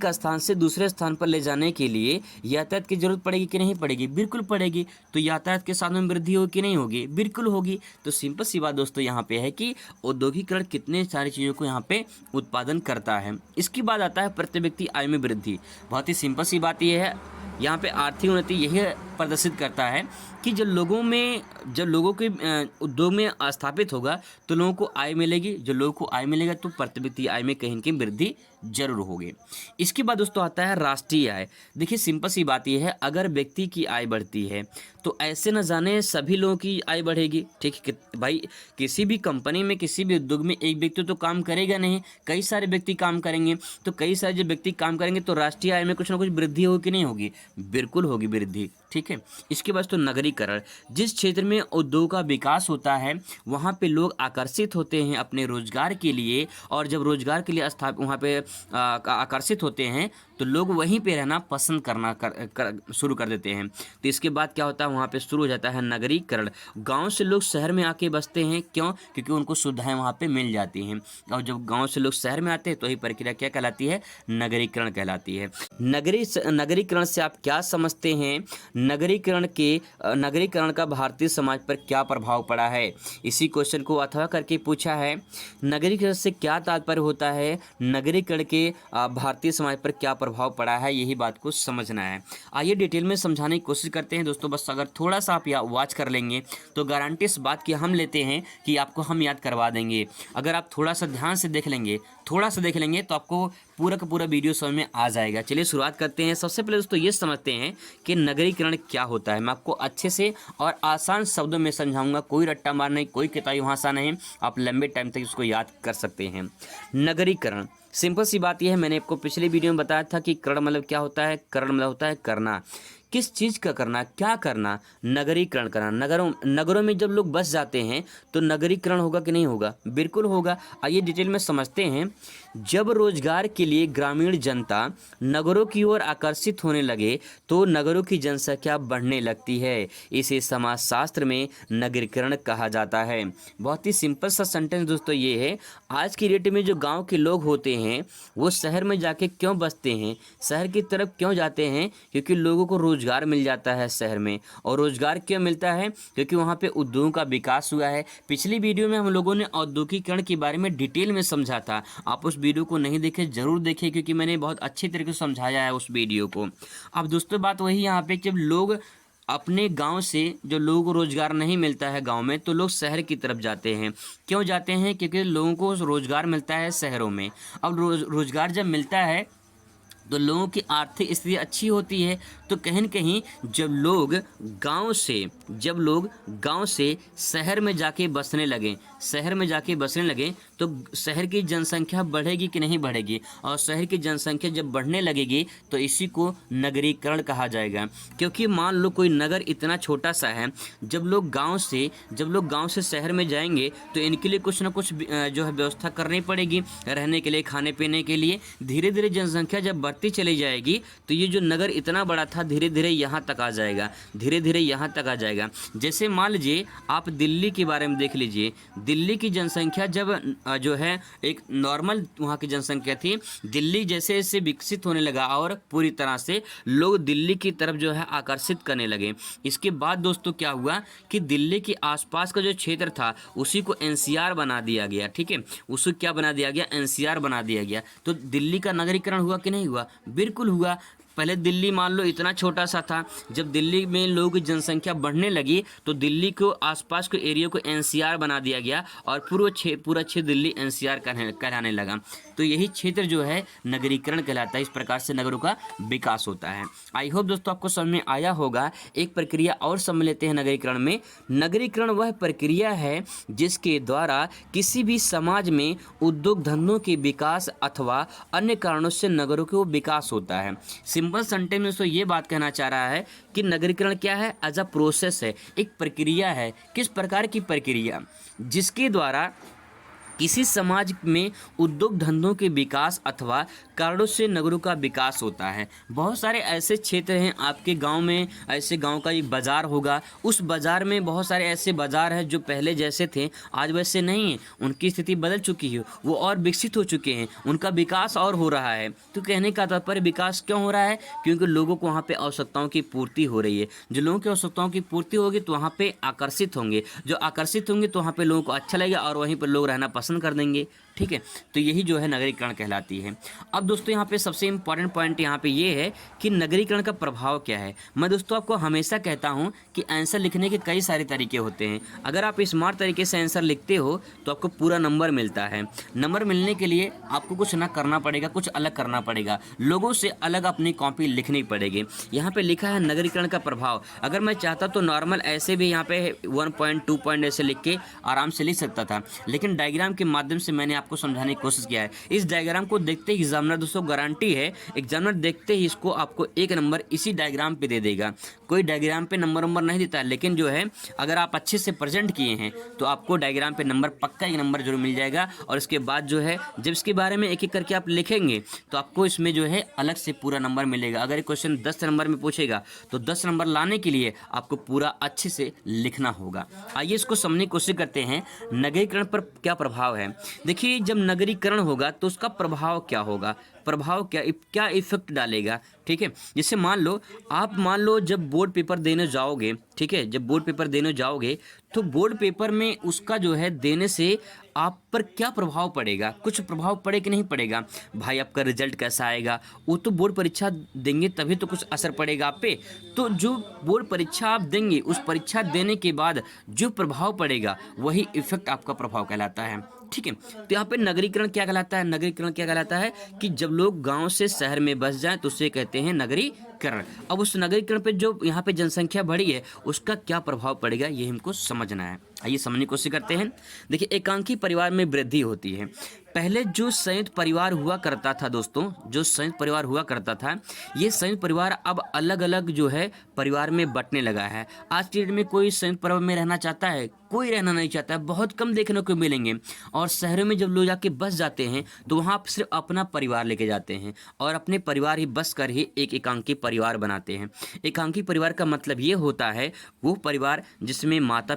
स्थान से दूसरे स्थान पर ले जाने के लिए यातायात की जरूरत पड़ेगी कि नहीं पड़ेगी, बिल्कुल पड़ेगी। तो यातायात के साधन में वृद्धि होगी कि नहीं होगी, बिल्कुल होगी। तो सिंपल सी बात दोस्तों यहाँ पे है कि औद्योगिकरण कितने सारी चीज़ों को यहाँ पे उत्पादन करता है। इसके बाद आता है प्रति व्यक्ति आय में वृद्धि। बहुत ही सिंपल सी बात यह है, यहाँ पे आर्थिक उन्नति यही प्रदर्शित करता है कि जब लोगों के उद्योग में स्थापित होगा तो लोगों को आय मिलेगी, जो लोगों को आय मिलेगा तो प्रति व्यक्ति आय में कहीं की वृद्धि जरूर होगी। इसके बाद दोस्तों आता है राष्ट्रीय आय। देखिए सिंपल सी बात यह है, अगर व्यक्ति की आय बढ़ती है तो ऐसे न जाने सभी लोगों की आय बढ़ेगी, ठीक है भाई। किसी भी कंपनी में, किसी भी उद्योग में एक व्यक्ति तो काम करेगा नहीं, कई सारे व्यक्ति काम करेंगे, तो कई सारे जब व्यक्ति काम करेंगे तो राष्ट्रीय आय में कुछ ना कुछ वृद्धि होगी कि नहीं होगी, बिल्कुल होगी वृद्धि, ठीक है। इसके बाद तो नगरीकरण, जिस क्षेत्र में उद्योग का विकास होता है वहाँ पे लोग आकर्षित होते हैं अपने रोजगार के लिए, और जब रोजगार के लिए वहाँ पे आकर्षित होते हैं तो लोग वहीं पे रहना पसंद शुरू कर देते हैं। तो इसके बाद क्या होता है, वहाँ पे शुरू हो जाता है नगरीकरण। गांव से लोग शहर में आके बसते हैं, क्यों, क्योंकि उनको सुविधाएं वहाँ पे मिल जाती हैं। और जब गांव से लोग शहर में आते हैं तो यही प्रक्रिया क्या कहलाती है, नगरीकरण कहलाती है। नगरीकरण से आप क्या समझते हैं, नगरीकरण का भारतीय समाज पर क्या प्रभाव पड़ा है, इसी क्वेश्चन को अथवा करके पूछा है। नगरीकरण से क्या तात्पर्य होता है, नगरीकरण के भारतीय समाज पर क्या प्रभाव पड़ा है, यही बात को समझना है। आइए डिटेल में समझाने की कोशिश करते हैं दोस्तों। बस अगर थोड़ा सा आप वॉच कर लेंगे तो गारंटी इस बात की हम लेते हैं कि आपको हम याद करवा देंगे। अगर आप थोड़ा सा ध्यान से देख लेंगे तो आपको पूरा का पूरा वीडियो समझ में आ जाएगा। चलिए शुरुआत करते हैं। सबसे पहले दोस्तों ये समझते हैं कि नगरीकरण क्या होता है। मैं आपको अच्छे से और आसान शब्दों में समझाऊंगा, कोई रट्टा मार नहीं, कोई किताबी भाषा नहीं, आप लंबे टाइम तक इसको याद कर सकते हैं। नगरीकरण सिंपल सी बात यह है, मैंने आपको पिछले वीडियो में बताया था कि करण मतलब क्या होता है, करण मतलब होता है करना। किस चीज़ का करना, क्या करना, नगरीकरण करना। नगरों में जब लोग बस जाते हैं तो नगरीकरण होगा कि नहीं होगा, बिल्कुल होगा। आइए डिटेल में समझते हैं। जब रोजगार के लिए ग्रामीण जनता नगरों की ओर आकर्षित होने लगे तो नगरों की जनसंख्या बढ़ने लगती है। इसे समाजशास्त्र में नगरीकरण कहा जाता है। बहुत ही सिंपल सा सेंटेंस दोस्तों ये है, आज की डेट में जो गांव के लोग होते हैं वो शहर में जाके क्यों बसते हैं, शहर की तरफ क्यों जाते हैं? क्योंकि लोगों को रोजगार मिल जाता है शहर में। और रोजगार क्यों मिलता है? क्योंकि वहाँ पे उद्योगों का विकास हुआ है। पिछली वीडियो में हम लोगों ने औद्योगिकरण के बारे में डिटेल में समझा था। आप उस वीडियो को नहीं देखे जरूर देखें, क्योंकि मैंने बहुत अच्छे तरीके से समझाया है उस वीडियो को। अब दोस्तों बात वही यहाँ पे, जब लोग अपने गांव से, जो लोगों को रोजगार नहीं मिलता है गांव में, तो लोग शहर की तरफ जाते हैं। क्यों जाते हैं? क्योंकि लोगों को रोजगार मिलता है शहरों में। अब रोजगार जब मिलता है तो लोगों की आर्थिक स्थिति अच्छी होती है। तो कहीं न कहीं जब लोग गांव से शहर में जाके बसने लगे तो शहर की जनसंख्या बढ़ेगी कि नहीं बढ़ेगी? और शहर की जनसंख्या जब बढ़ने लगेगी तो इसी को नगरीकरण कहा जाएगा। क्योंकि मान लो कोई नगर इतना छोटा सा है, जब लोग गांव से शहर में जाएंगे तो इनके लिए कुछ ना कुछ जो है व्यवस्था करनी पड़ेगी रहने के लिए, खाने पीने के लिए। धीरे धीरे जनसंख्या जब बढ़ती चली जाएगी तो ये जो नगर इतना बड़ा था धीरे धीरे यहाँ तक आ जाएगा। जैसे मान लीजिए आप दिल्ली के बारे में देख लीजिए। दिल्ली की जनसंख्या जब जो है एक नॉर्मल वहाँ की जनसंख्या थी, दिल्ली जैसे जैसे विकसित होने लगा और पूरी तरह से लोग दिल्ली की तरफ जो है आकर्षित करने लगे। इसके बाद दोस्तों क्या हुआ कि दिल्ली के आसपास का जो क्षेत्र था उसी को एनसीआर बना दिया गया। ठीक है, उसको क्या बना दिया गया? एनसीआर बना दिया गया। तो दिल्ली का नगरीकरण हुआ कि नहीं हुआ? बिल्कुल हुआ। पहले दिल्ली मान लो इतना छोटा सा था, जब दिल्ली में लोगों की जनसंख्या बढ़ने लगी तो दिल्ली को आसपास के एरिया को एनसीआर बना दिया गया और पूरा क्षेत्र दिल्ली एनसीआर कहलाने लगा। तो यही क्षेत्र जो है नगरीकरण कहलाता है। इस प्रकार से नगरों का विकास होता है। आई होप दोस्तों आपको समझ में आया होगा। एक प्रक्रिया और समझ लेते हैं नगरीकरण में। नगरीकरण वह प्रक्रिया है जिसके द्वारा किसी भी समाज में उद्योग धंधों के विकास अथवा अन्य कारणों से नगरों के विकास होता है। सिंपल सेंटेंस में तो ये बात कहना चाह रहा है कि नगरीकरण क्या है? एज अ प्रोसेस है, एक प्रक्रिया है। किस प्रकार की प्रक्रिया? जिसके द्वारा किसी समाज में उद्योग धंधों के विकास अथवा कारणों से नगरों का विकास होता है। बहुत सारे ऐसे क्षेत्र हैं आपके गांव में, ऐसे गांव का एक बाज़ार होगा, उस बाज़ार में बहुत सारे ऐसे बाज़ार हैं जो पहले जैसे थे आज वैसे नहीं हैं, उनकी स्थिति बदल चुकी है, वो और विकसित हो चुके हैं, उनका विकास और हो रहा है। तो कहने का तात्पर्य विकास क्यों हो रहा है? क्योंकि लोगों को वहाँ पर आवश्यकताओं की पूर्ति हो रही है। जो लोगों की आवश्यकताओं की पूर्ति होगी तो वहाँ पर आकर्षित होंगे, जो आकर्षित होंगे तो वहाँ पर लोगों को अच्छा लगेगा और वहीं पर लोग रहना पसंद कर देंगे। ठीक है, तो यही जो है नगरीकरण कहलाती है। अब दोस्तों यहाँ पे सबसे इम्पॉर्टेंट पॉइंट यहाँ पे ये है कि नगरीकरण का प्रभाव क्या है। मैं दोस्तों आपको हमेशा कहता हूँ कि आंसर लिखने के कई सारे तरीके होते हैं। अगर आप स्मार्ट तरीके से आंसर लिखते हो तो आपको पूरा नंबर मिलता है। नंबर मिलने के लिए आपको कुछ ना करना पड़ेगा, कुछ अलग करना पड़ेगा, लोगों से अलग अपनी कॉपी लिखनी पड़ेगी। यहाँ पे लिखा है नगरीकरण का प्रभाव। अगर मैं चाहता तो नॉर्मल ऐसे भी यहाँ पे 1 पॉइंट 2 पॉइंट ऐसे लिख के आराम से लिख सकता था, लेकिन डायग्राम के माध्यम से मैंने आपको समझाने की कोशिश किया है। इस डायग्राम को देखते ही एग्जामिनर दोस्तों गारंटी है, एग्जामिनर देखते ही इसको आपको 1 नंबर इसी डायग्राम पे दे देगा। कोई डायग्राम पे नंबर नहीं देता है, लेकिन जो है अगर आप अच्छे से प्रेजेंट किए हैं तो आपको डायग्राम पे नंबर पक्का 1 नंबर जरूर मिल जाएगा। और इसके बाद जो है जब इसके बारे में एक एक करके आप लिखेंगे तो आपको इसमें जो है अलग से पूरा नंबर मिलेगा। अगर क्वेश्चन 10 नंबर में पूछेगा तो 10 नंबर लाने के लिए आपको पूरा अच्छे से लिखना होगा। आइए इसको समझने की कोशिश करते हैं नगरीकरण पर क्या प्रभाव है। देखिए जब नगरीकरण होगा तो उसका प्रभाव क्या होगा, प्रभाव क्या इफेक्ट डालेगा। ठीक है, जैसे मान लो जब बोर्ड पेपर देने जाओगे, ठीक है, जब बोर्ड पेपर देने जाओगे तो बोर्ड पेपर में उसका जो है देने से आप पर क्या प्रभाव पड़ेगा, कुछ प्रभाव पड़े कि नहीं पड़ेगा। भाई आपका रिजल्ट कैसा आएगा, वो तो बोर्ड परीक्षा देंगे तभी तो कुछ असर पड़ेगा आप पे। तो जो बोर्ड परीक्षा आप देंगे उस परीक्षा देने के बाद जो प्रभाव पड़ेगा वही इफेक्ट आपका प्रभाव कहलाता है। ठीक है, तो यहाँ पे नगरीकरण क्या कहलाता है? नगरीकरण क्या कहलाता है कि जब लोग गांव से शहर में बस जाएं तो उसे कहते हैं नगरीकरण। अब उस नगरीकरण पे जो यहाँ पे जनसंख्या बढ़ी है उसका क्या प्रभाव पड़ेगा ये हमको समझना है। आइए समझने की कोशिश करते हैं। देखिए एकांकी परिवार में वृद्धि होती है। पहले जो संयुक्त परिवार हुआ करता था दोस्तों, जो संयुक्त परिवार हुआ करता था, ये संयुक्त परिवार अब अलग अलग जो है परिवार में बंटने लगा है। आज की डेट में कोई संयुक्त परिवार में रहना चाहता है? कोई रहना नहीं चाहता है, बहुत कम देखने को मिलेंगे। और शहरों में जब लोग जाके बस जाते हैं तो वहाँ आप सिर्फ अपना परिवार लेके जाते हैं और अपने परिवार ही बस कर ही एक एकांकी परिवार बनाते हैं। एकांकी परिवार का मतलब ये होता है वो परिवार जिसमें माता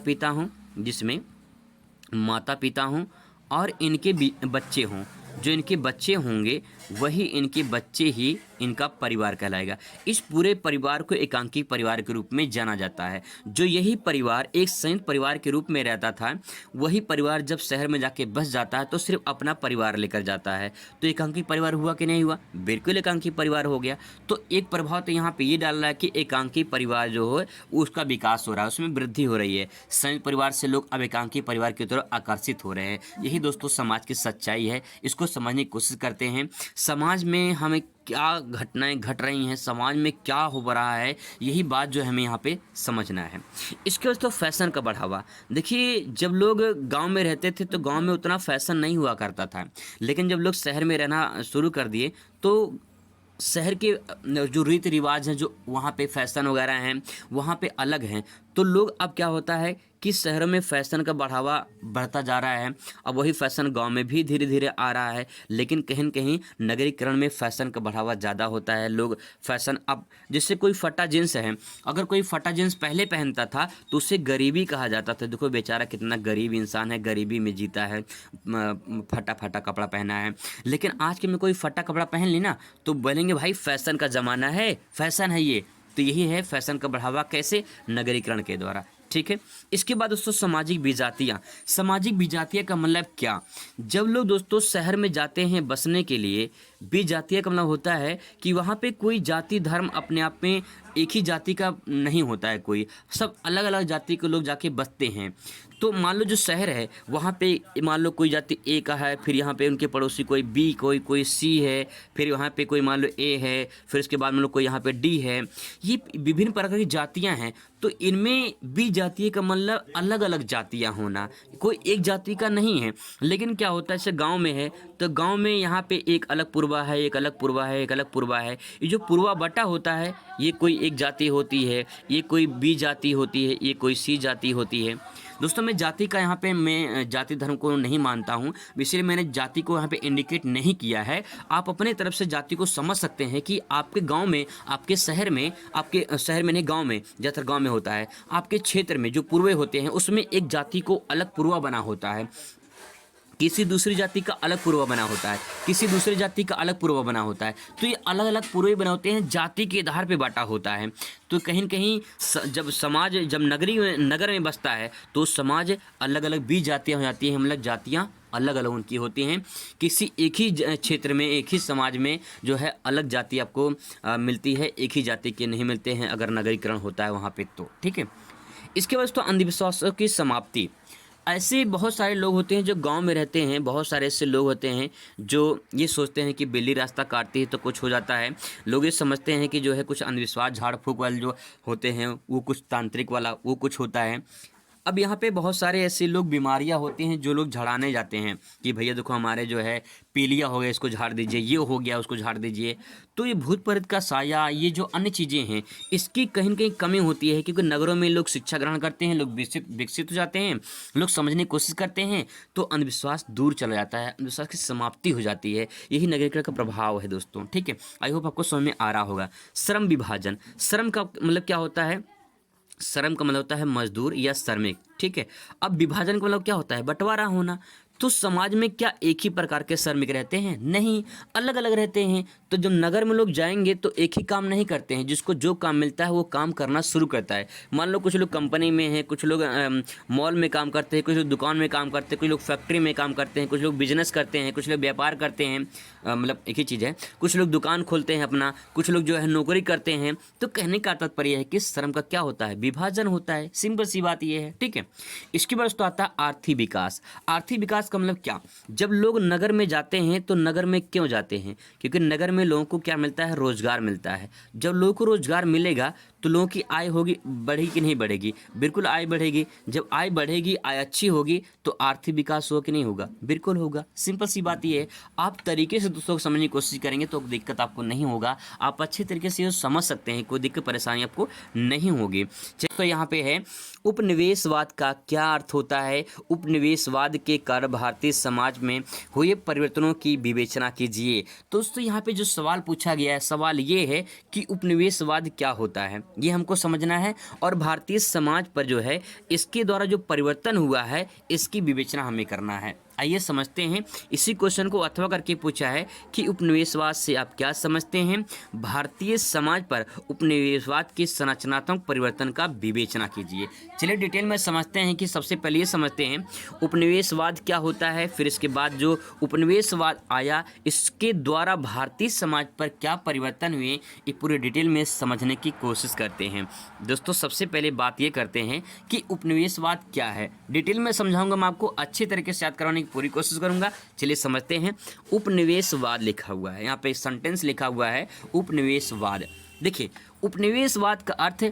पिता हों और इनके बच्चे हों। जो इनके बच्चे होंगे वही इनके बच्चे ही इनका परिवार कहलाएगा। इस पूरे परिवार को एकांकी परिवार के रूप में जाना जाता है। जो यही परिवार एक संयुक्त परिवार के रूप में रहता था, वही परिवार जब शहर में जाके बस जाता है तो सिर्फ अपना परिवार लेकर जाता है। तो एकांकी परिवार हुआ कि नहीं हुआ? बिल्कुल एकांकी परिवार हो गया। तो एक प्रभाव तो यहाँ पे ये डाल रहा है कि एकांकी परिवार जो है उसका विकास हो रहा है, उसमें वृद्धि हो रही है। संयुक्त परिवार से लोग अब एकांकी परिवार की तरफ आकर्षित हो रहे हैं। यही दोस्तों समाज की सच्चाई है। इसको समझने की कोशिश करते हैं। समाज में हमें क्या घटनाएं घट रही हैं, समाज में क्या हो रहा है, यही बात जो हमें यहाँ पे समझना है। इसके वजह तो फैशन का बढ़ावा। देखिए, जब लोग गांव में रहते थे तो गांव में उतना फैशन नहीं हुआ करता था, लेकिन जब लोग शहर में रहना शुरू कर दिए तो शहर के जो रीति रिवाज हैं, जो वहाँ पे फैशन वगैरह हैं, वहाँ पे अलग हैं। तो लोग अब क्या होता है कि शहरों में फैशन का बढ़ावा बढ़ता जा रहा है। अब वही फैशन गांव में भी धीरे धीरे आ रहा है, लेकिन कहीं न कहीं नगरीकरण में फैशन का बढ़ावा ज़्यादा होता है। लोग फैशन अब जैसे कोई फटा जींस है, अगर कोई फटा जींस पहले पहनता था तो उसे गरीबी कहा जाता था। देखो बेचारा कितना गरीब इंसान है, गरीबी में जीता है, फटा फटा कपड़ा पहना है। लेकिन आज के में कोई फटा कपड़ा पहन ली ना तो बोलेंगे भाई फैशन का ज़माना है, फैशन है ये। तो यही है फैशन का बढ़ावा, कैसे? नगरीकरण के द्वारा। ठीक है। इसके बाद दोस्तों सामाजिक विजातियाँ। सामाजिक विजातियाँ का मतलब क्या? जब लोग दोस्तों शहर में जाते हैं बसने के लिए, विजातीय का मतलब होता है कि वहाँ पे कोई जाति धर्म अपने आप में एक ही जाति का नहीं होता है, कोई सब अलग अलग जाति के लोग जाके बसते हैं। तो मान लो जो शहर है वहाँ पे मान लो कोई जाति ए का है, फिर यहाँ पे उनके पड़ोसी कोई बी, कोई सी है, फिर वहाँ पे कोई मान लो ए है, फिर उसके बाद मान लो कोई यहाँ पे डी है। ये विभिन्न प्रकार की जातियाँ हैं। तो इनमें बी जातीय का मतलब अलग अलग जातियाँ होना, कोई एक जाति का नहीं है। लेकिन क्या होता है जैसे गाँव में है तो गाँव में यहाँ पे एक अलग पूर्वा है, एक अलग पूर्वा है, एक अलग पूर्वा है। ये जो पूर्वा बटा होता है ये कोई एक जाति होती है, ये कोई बी जाति होती है, ये कोई सी जाति होती है। दोस्तों मैं जाति का यहाँ पे मैं जाति धर्म को नहीं मानता हूँ, इसलिए मैंने जाति को यहाँ पे इंडिकेट नहीं किया है। आप अपने तरफ से जाति को समझ सकते हैं कि आपके गांव में, आपके शहर में, आपके शहर में नहीं गांव में, ज़्यादातर गांव में होता है, आपके क्षेत्र में जो पूर्वे होते हैं उसमें एक जाति को अलग पूर्वा बना होता है, किसी दूसरी जाति का अलग पूर्वा बना होता है, किसी दूसरी जाति का अलग पूर्वा बना होता है। तो ये अलग अलग पूर्वे बना होते हैं, जाति के आधार पे बांटा होता है। तो कहीं न कहीं जब समाज जब नगर में बसता है तो समाज अलग अलग भी जातियाँ हो जाती हैं, मतलब जातियाँ अलग अलग उनकी होती हैं। किसी एक ही क्षेत्र में, एक ही समाज में जो है अलग जाति आपको मिलती है, एक ही जाति के नहीं मिलते हैं अगर नगरीकरण होता है वहाँ पे तो। ठीक है। इसके बाद तो अंधविश्वासों की समाप्ति। ऐसे बहुत सारे लोग होते हैं जो गांव में रहते हैं, बहुत सारे ऐसे लोग होते हैं जो ये सोचते हैं कि बिल्ली रास्ता काटती है तो कुछ हो जाता है। लोग ये समझते हैं कि जो है कुछ अंधविश्वास झाड़ फूक वाले जो होते हैं वो कुछ तांत्रिक वाला वो कुछ होता है। अब यहाँ पे बहुत सारे ऐसे लोग बीमारियाँ होती हैं जो लोग झाड़ाने जाते हैं कि भैया देखो हमारे जो है पीलिया हो गया इसको झाड़ दीजिए, ये हो गया उसको झाड़ दीजिए। तो ये भूत प्रेत का साया, ये जो अन्य चीज़ें हैं इसकी कहीं न कहीं कमी होती है, क्योंकि नगरों में लोग शिक्षा ग्रहण करते हैं, लोग विकसित हो जाते हैं, लोग समझने की कोशिश करते हैं, तो अंधविश्वास दूर चला जाता है, अंधविश्वास की समाप्ति हो जाती है। यही नगरीकरण का प्रभाव है दोस्तों। ठीक है। आई होप आपको समझ में आ रहा होगा। श्रम विभाजन। श्रम का मतलब क्या होता है? श्रम का मतलब होता है मजदूर या श्रमिक। ठीक है। अब विभाजन का मतलब क्या होता है? बंटवारा होना। तो समाज में क्या एक ही प्रकार के श्रमिक रहते हैं? नहीं, अलग अलग रहते हैं। तो जब नगर में लोग जाएंगे तो एक ही काम नहीं करते हैं, जिसको जो काम मिलता है वो काम करना शुरू करता है। मान लो कुछ लोग कंपनी में हैं, कुछ लोग मॉल में काम करते हैं, कुछ लोग दुकान में काम करते हैं, कुछ लोग फैक्ट्री में काम करते हैं, कुछ लोग बिजनेस करते हैं, कुछ लोग व्यापार करते हैं, मतलब एक ही चीज़ है। कुछ लोग दुकान खोलते हैं अपना, कुछ लोग जो है नौकरी करते हैं। तो कहने का तात्पर्य है कि श्रम का क्या होता है? विभाजन होता है। सिंपल सी बात ये है। ठीक है। इसके बाद तो आता है आर्थिक विकास। आर्थिक विकास का मतलब क्या? जब लोग नगर में जाते हैं तो नगर में क्यों जाते हैं? क्योंकि नगर में लोगों को क्या मिलता है? रोजगार मिलता है। जब लोगों को रोजगार मिलेगा तो लोगों की आय होगी, बढ़ेगी कि नहीं बढ़ेगी? बिल्कुल आय बढ़ेगी। जब आय बढ़ेगी, आय अच्छी होगी, तो आर्थिक विकास होगा कि नहीं होगा? बिल्कुल होगा। सिंपल सी बात ये है। आप तरीके से दोस्तों समझने की कोशिश करेंगे तो दिक्कत आपको नहीं होगा। आप अच्छे तरीके से समझ सकते हैं, कोई दिक्कत परेशानी आपको नहीं होगी। तो यहाँ पे है, उपनिवेशवाद का क्या अर्थ होता है? उपनिवेशवाद के कारण भारतीय समाज में हुए परिवर्तनों की विवेचना कीजिए। दोस्तों यहाँ पे जो सवाल पूछा गया है, सवाल ये है कि उपनिवेशवाद क्या होता है, ये हमको समझना है। और भारतीय समाज पर जो है इसके द्वारा जो परिवर्तन हुआ है, इसकी विवेचना हमें करना है। आइए समझते हैं। इसी क्वेश्चन को अथवा करके पूछा है कि उपनिवेशवाद से आप क्या समझते हैं? भारतीय समाज पर उपनिवेशवाद के संरचनात्मक परिवर्तन का विवेचना कीजिए। चलिए डिटेल में समझते हैं कि सबसे पहले ये समझते हैं उपनिवेशवाद क्या होता है, फिर इसके बाद जो उपनिवेशवाद आया इसके द्वारा भारतीय समाज पर क्या परिवर्तन हुए, ये पूरे डिटेल में समझने की कोशिश करते हैं। दोस्तों सबसे पहले बात ये करते हैं कि उपनिवेशवाद क्या है। डिटेल में समझाऊंगा, मैं आपको अच्छे तरीके से याद करवाने की पूरी कोशिश करूंगा। चलिए समझते हैं। उपनिवेशवाद लिखा हुआ है, यहाँ पे सेंटेंस लिखा हुआ है उपनिवेशवाद। देखिए, उपनिवेशवाद का अर्थ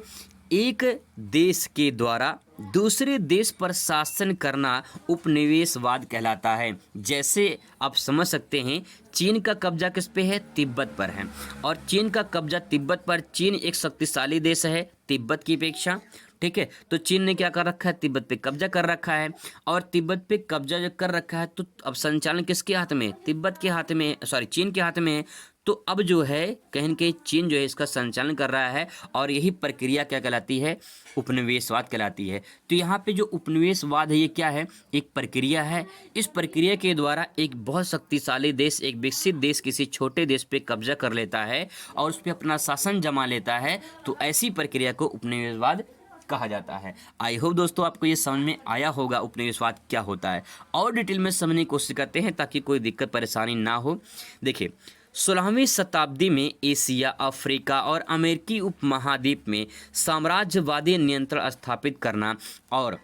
एक देश के द्वारा दूसरे देश पर शासन करना उपनिवेशवाद कहलाता है। जैसे आप समझ सकते हैं, चीन का कब्जा किस पे है? तिब्बत पर है। और चीन का कब्जा तिब्बत पर, चीन एक शक्तिशाली देश है तिब्बत की अपेक्षा, ठीक है। तो चीन ने क्या कर रखा है? तिब्बत पे कब्जा कर रखा है। और तिब्बत पे कब्जा जब कर रखा है तो अब संचालन किसके हाथ में? तिब्बत के हाथ में, सॉरी चीन के हाथ में है। तो अब जो है कहीं न कहीं चीन जो है इसका संचालन कर रहा है, और यही प्रक्रिया क्या कहलाती है? उपनिवेशवाद कहलाती है। तो यहाँ पे जो उपनिवेशवाद है ये क्या है? एक प्रक्रिया है। इस प्रक्रिया के द्वारा एक बहुत शक्तिशाली देश, एक विकसित देश किसी छोटे देश पे कब्जा कर लेता है और उस पर अपना शासन जमा लेता है। तो ऐसी प्रक्रिया को उपनिवेशवाद कहा जाता है। आई होप दोस्तों आपको ये समझ में आया होगा उपनिवेशवाद क्या होता है। और डिटेल में समझने की कोशिश करते हैं ताकि कोई दिक्कत परेशानी ना हो। देखिए, 16वीं शताब्दी में एशिया, अफ्रीका और अमेरिकी उपमहाद्वीप में साम्राज्यवादी नियंत्रण स्थापित करना और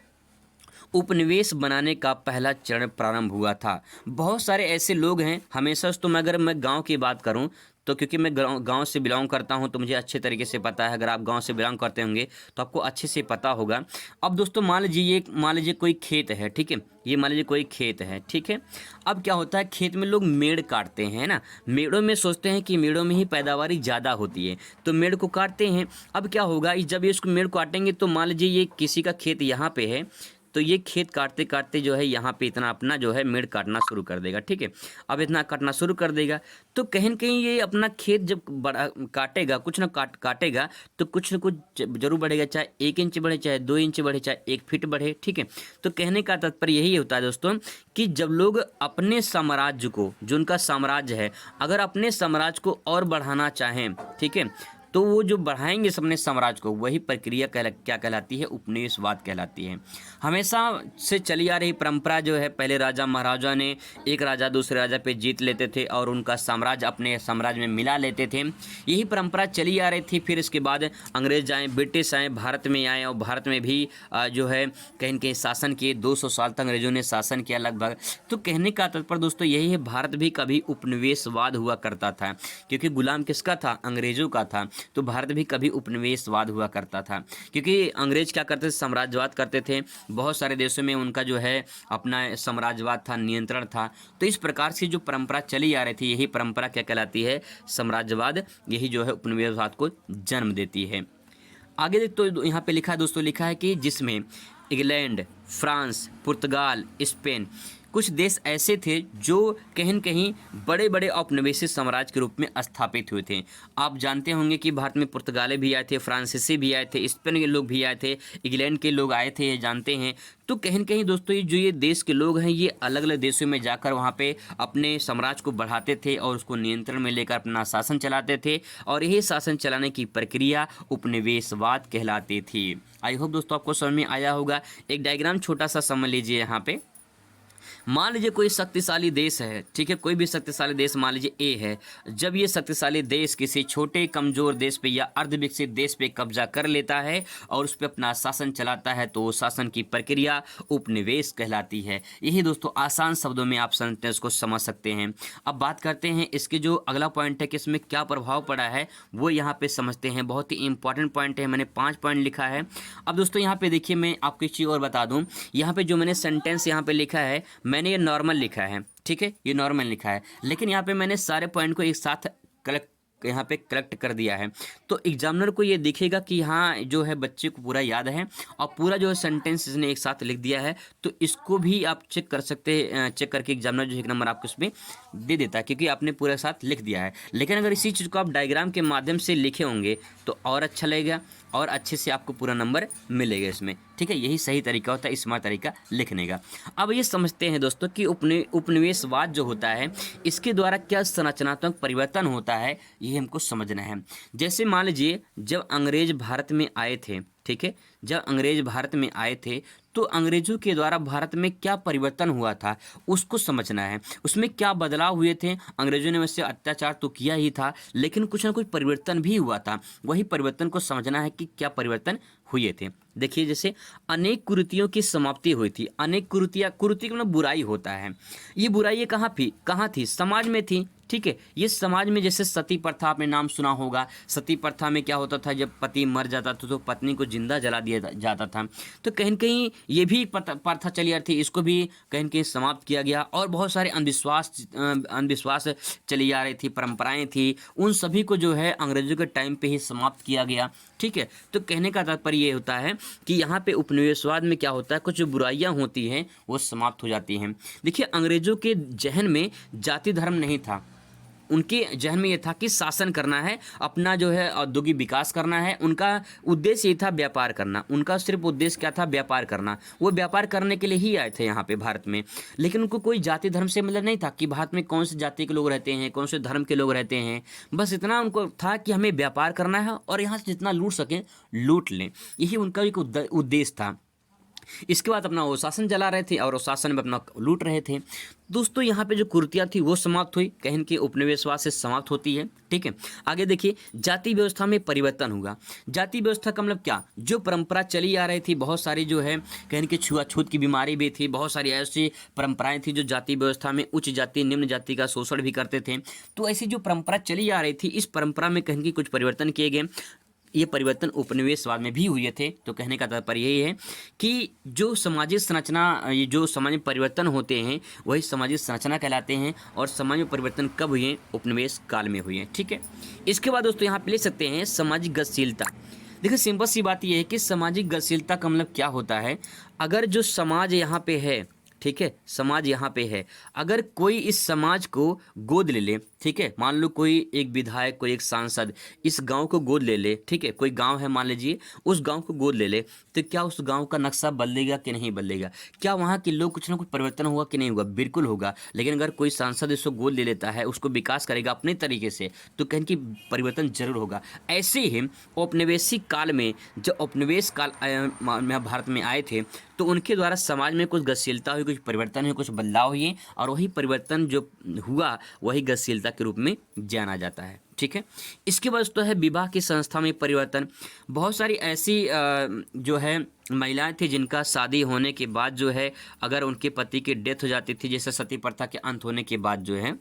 उपनिवेश बनाने का पहला चरण प्रारंभ हुआ था। बहुत सारे ऐसे लोग हैं, हमेशा तो अगर मैं गांव की बात करूं तो, क्योंकि मैं गांव से बिलोंग करता हूं तो मुझे अच्छे तरीके से पता है। अगर आप गांव से बिलोंग करते होंगे तो आपको अच्छे से पता होगा। अब दोस्तों मान लीजिए कोई खेत है, ठीक है। ये मान लीजिए कोई खेत है, ठीक है। अब क्या होता है, खेत में लोग मेड़ काटते हैं ना। मेड़ों में सोचते हैं कि मेड़ों में ही पैदावारी ज़्यादा होती है, तो मेड़ को काटते हैं। अब क्या होगा, जब ये इसको मेड़ काटेंगे तो मान लीजिए ये किसी का खेत यहाँ पे है, तो ये खेत काटते काटते जो है यहाँ पे इतना अपना जो है मेड़ काटना शुरू कर देगा, ठीक है। अब इतना काटना शुरू कर देगा तो कहीं न कहीं ये अपना खेत जब बड़ा काटेगा, कुछ ना काटेगा तो कुछ ना कुछ जरूर बढ़ेगा, चाहे 1 इंच बढ़े, चाहे 2 इंच बढ़े, चाहे 1 फीट बढ़े, ठीक है। तो कहने का तात्पर्य यही होता है दोस्तों कि जब लोग अपने साम्राज्य को, जो उनका साम्राज्य है, अगर अपने साम्राज्य को और बढ़ाना चाहें, ठीक है, तो वो जो बढ़ाएंगे अपने साम्राज्य को, वही प्रक्रिया क्या कहलाती है? उपनिवेशवाद कहलाती है। हमेशा से चली आ रही परंपरा जो है, पहले राजा महाराजा ने एक राजा दूसरे राजा पे जीत लेते थे और उनका साम्राज्य अपने साम्राज्य में मिला लेते थे। यही परंपरा चली आ रही थी। फिर इसके बाद अंग्रेज आए, ब्रिटिश आए, भारत में आए और भारत में भी जो है कहीं न कहीं शासन किए। 200 साल तक अंग्रेजों ने शासन किया लगभग। तो कहने का तात्पर्य दोस्तों यही है, भारत भी कभी उपनिवेशवाद हुआ करता था, क्योंकि गुलाम किसका था? अंग्रेजों का था। तो भारत भी कभी उपनिवेशवाद हुआ करता था, क्योंकि अंग्रेज क्या करते थे? साम्राज्यवाद करते थे। बहुत सारे देशों में उनका जो है अपना साम्राज्यवाद था, नियंत्रण था। तो इस प्रकार से जो परंपरा चली आ रही थी, यही परंपरा क्या कहलाती है? साम्राज्यवाद। यही जो है उपनिवेशवाद को जन्म देती है। आगे तो यहाँ पे लिखा है दोस्तों, लिखा है कि जिसमें इंग्लैंड, फ्रांस, पुर्तगाल, स्पेन, कुछ देश ऐसे थे जो कहीं न कहीं बड़े बड़े औपनिवेशिक साम्राज्य के रूप में स्थापित हुए थे। आप जानते होंगे कि भारत में पुर्तगाली भी आए थे, फ्रांसीसी भी आए थे, स्पेन के लोग भी आए थे, इंग्लैंड के लोग आए थे, ये जानते हैं। तो कहीं न कहीं दोस्तों ये देश के लोग हैं, ये अलग अलग देशों में जाकर वहाँ पे अपने साम्राज्य को बढ़ाते थे और उसको नियंत्रण में लेकर अपना शासन चलाते थे, और यही शासन चलाने की प्रक्रिया उपनिवेशवाद कहलाती थी। आई होप दोस्तों आपको समझ में आया होगा। एक डायग्राम छोटा सा समझ लीजिए यहाँ पे। मान लीजिए कोई शक्तिशाली देश है, ठीक है, कोई भी शक्तिशाली देश मान लीजिए ए है। जब ये शक्तिशाली देश किसी छोटे कमजोर देश पे या अर्धविकसित देश पे कब्जा कर लेता है और उस पर अपना शासन चलाता है तो शासन की प्रक्रिया उपनिवेश कहलाती है। यही दोस्तों आसान शब्दों में आप सेंटेंस को समझ सकते हैं। अब बात करते हैं इसके जो अगला पॉइंट है कि इसमें क्या प्रभाव पड़ा है, वो यहाँ पे समझते हैं। बहुत ही इंपॉर्टेंट पॉइंट है, मैंने 5 पॉइंट लिखा है। अब दोस्तों यहाँ पे देखिए, मैं आपको एक चीज़ और बता दूँ। यहाँ पे जो मैंने सेंटेंस यहाँ पे लिखा है, मैंने ये नॉर्मल लिखा है, ठीक है, ये नॉर्मल लिखा है, लेकिन यहाँ पे मैंने सारे पॉइंट को एक साथ यहाँ पे कलेक्ट कर दिया है। तो एग्जामिनर को ये दिखेगा कि हाँ जो है बच्चे को पूरा याद है और पूरा जो है सेंटेंस इसने एक साथ लिख दिया है। तो इसको भी आप चेक कर सकते हैं, चेक करके एग्जामिनर जो है एक नंबर आपको इसमें दे देता है, क्योंकि आपने पूरे साथ लिख दिया है। लेकिन अगर इसी चीज़ को आप डायग्राम के माध्यम से लिखे होंगे तो और अच्छा लगेगा और अच्छे से आपको पूरा नंबर मिलेगा इसमें, ठीक है। यही सही तरीका होता है, स्मार्ट तरीका लिखने का। अब ये समझते हैं दोस्तों कि उपनिवेशवाद जो होता है इसके द्वारा क्या संरचनात्मक परिवर्तन होता है, ये हमको समझना है। जैसे मान लीजिए जब अंग्रेज भारत में आए थे, ठीक है, जब अंग्रेज भारत में आए थे तो अंग्रेजों के द्वारा भारत में क्या परिवर्तन हुआ था उसको समझना है। उसमें क्या बदलाव हुए थे। अंग्रेजों ने वैसे अत्याचार तो किया ही था, लेकिन कुछ ना कुछ परिवर्तन भी हुआ था। वही परिवर्तन को समझना है कि क्या परिवर्तन हुए थे। देखिए जैसे अनेक कुरीतियों की समाप्ति हुई थी। अनेक कुरीतियाँ, कुरीति मतलब बुराई होता है। ये बुराई कहाँ थी? समाज में थी, ठीक है। ये समाज में जैसे सती प्रथा, आपने नाम सुना होगा। सती प्रथा में क्या होता था, जब पति मर जाता था तो पत्नी को जिंदा जला दिया जाता था। तो कहीं न कहीं ये भी प्रथा चली आ रही थी, इसको भी कहीं न कहीं समाप्त किया गया। और बहुत सारे अंधविश्वास चली आ रही थी, परंपराएं थी, उन सभी को जो है अंग्रेजों के टाइम पे ही समाप्त किया गया, ठीक है। तो कहने का तात्पर्य ये होता है कि यहाँ पे उपनिवेशवाद में क्या होता है, कुछ जो बुराइयाँ होती हैं वो समाप्त हो जाती हैं। देखिए अंग्रेजों के जहन में जाति धर्म नहीं था। उनके जहन में ये था कि शासन करना है, अपना जो है औद्योगिक विकास करना है। उनका उद्देश्य ये था व्यापार करना। उनका सिर्फ उद्देश्य क्या था, व्यापार करना। वो व्यापार करने के लिए ही आए थे यहाँ पे भारत में। लेकिन उनको कोई जाति धर्म से मतलब नहीं था कि भारत में कौन से जाति के लोग रहते हैं, कौन से धर्म के लोग रहते हैं। बस इतना उनको था कि हमें व्यापार करना है और यहाँ से जितना लूट सकें लूट लें। यही उनका एक उद्देश्य था। इसके बाद अपना वो शासन चला रहे थे और उस शासन में अपना लूट रहे थे। दोस्तों यहाँ पे जो कुरीतियाँ थी वो समाप्त हुई, कहीं कि उपनिवेशवाद से समाप्त होती है, ठीक है। आगे देखिए जाति व्यवस्था में परिवर्तन हुआ। जाति व्यवस्था का मतलब क्या, जो परंपरा चली आ रही थी, बहुत सारी जो है कहीं कि छुआछूत की बीमारी भी थी, बहुत सारी ऐसी परंपराएं थी जो जाति व्यवस्था में उच्च जाति निम्न जाति का शोषण भी करते थे। तो ऐसी जो परंपरा चली आ रही थी, इस परंपरा में कहीं कि कुछ परिवर्तन किए गए। ये परिवर्तन उपनिवेशवाद में भी हुए थे। तो कहने का तात्पर्य यही है कि जो सामाजिक संरचना, ये जो समाज में परिवर्तन होते हैं वही सामाजिक संरचना कहलाते हैं। और समाज में परिवर्तन कब हुए, उपनिवेश काल में हुए, ठीक है। इसके बाद दोस्तों यहाँ पे ले सकते हैं सामाजिक गतिशीलता। देखिए सिंपल सी बात यह है कि सामाजिक गतिशीलता का मतलब क्या होता है। अगर जो समाज यहाँ पे है, ठीक है, समाज यहाँ पे है, अगर कोई इस समाज को गोद ले ले, ठीक है, मान लो कोई एक विधायक, कोई एक सांसद इस गांव को गोद ले ले, ठीक है, कोई गांव है मान लीजिए, उस गांव को गोद ले ले, तो क्या उस गांव का नक्शा बदलेगा कि नहीं बदलेगा? क्या वहाँ के लोग कुछ ना कुछ परिवर्तन होगा कि नहीं होगा? बिल्कुल होगा। लेकिन अगर कोई सांसद इसको गोद ले लेता है, उसको विकास करेगा अपने तरीके से, तो कहीं की परिवर्तन जरूर होगा। ऐसे ही औपनिवेशिक काल में, जब औपनिवेश काल भारत में आए थे तो उनके द्वारा समाज में कुछ गतिशीलता हुई, कुछ परिवर्तन हुए, कुछ बदलाव हुए, और वही परिवर्तन जो हुआ वही गतिशीलता के रूप में जाना जाता है, ठीक है। इसके बाद तो है विवाह की संस्था में परिवर्तन। बहुत सारी ऐसी जो है महिलाएं थी जिनका शादी होने के बाद जो है अगर उनके पति की डेथ हो जाती थी, जैसे सती प्रथा के अंत होने के बाद जो है,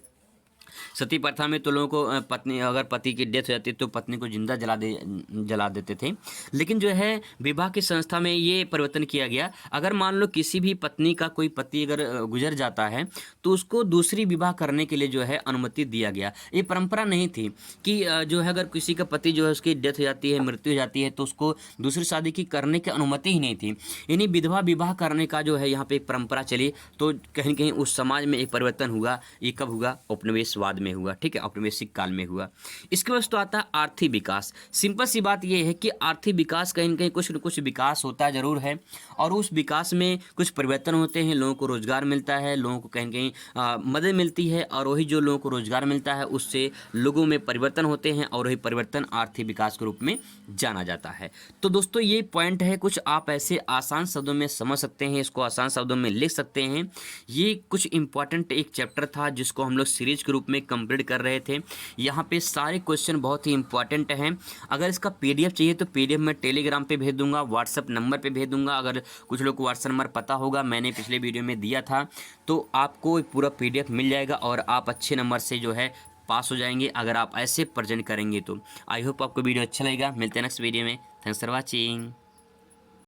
सती प्रथा में तो लोगों को पत्नी, अगर पति की डेथ हो जाती तो पत्नी को जिंदा जला देते थे। लेकिन जो है विवाह की संस्था में ये परिवर्तन किया गया। अगर मान लो किसी भी पत्नी का कोई पति अगर गुजर जाता है तो उसको दूसरी विवाह करने के लिए जो है अनुमति दिया गया। ये परंपरा नहीं थी कि जो है अगर किसी का पति जो है उसकी डेथ हो जाती है, मृत्यु हो जाती है, तो उसको दूसरी शादी की करने की अनुमति ही नहीं थी। यानी विधवा विवाह करने का जो है यहाँ पे एक परंपरा चली। तो कहीं कहीं उस समाज में एक परिवर्तन हुआ। ये कब हुआ? उपनिवेश उपनिवेशवाद में हुआ, ठीक है, औपनिवेशिक काल में हुआ। इसके बाद तो आता है आर्थिक विकास। सिंपल सी बात ये है कि आर्थिक विकास कहीं न कहीं कुछ न कुछ विकास होता ज़रूर है और उस विकास में कुछ परिवर्तन होते हैं, लोगों को रोज़गार मिलता है, लोगों को कहीं न कहीं मदद मिलती है और वही जो लोगों को रोज़गार मिलता है उससे लोगों में परिवर्तन होते हैं और वही परिवर्तन आर्थिक विकास के रूप में जाना जाता है। तो दोस्तों ये पॉइंट है, कुछ आप ऐसे आसान शब्दों में समझ सकते हैं, इसको आसान शब्दों में लिख सकते हैं। ये कुछ इंपॉर्टेंट एक चैप्टर था जिसको हम लोग सीरीज के रूप में कंप्लीट कर रहे थे। यहाँ पे सारे क्वेश्चन बहुत ही इंपॉर्टेंट हैं। अगर इसका पीडीएफ चाहिए तो पीडीएफ मैं टेलीग्राम पे भेज दूंगा, व्हाट्सअप नंबर पे भेज दूंगा। अगर कुछ लोग को व्हाट्सअप नंबर पता होगा, मैंने पिछले वीडियो में दिया था, तो आपको पूरा पीडीएफ मिल जाएगा और आप अच्छे नंबर से जो है पास हो जाएंगे अगर आप ऐसे प्रेजेंट करेंगे तो। आई होप आपको वीडियो अच्छा लगेगा। मिलते हैं नेक्स्ट वीडियो में। Thanks for watching.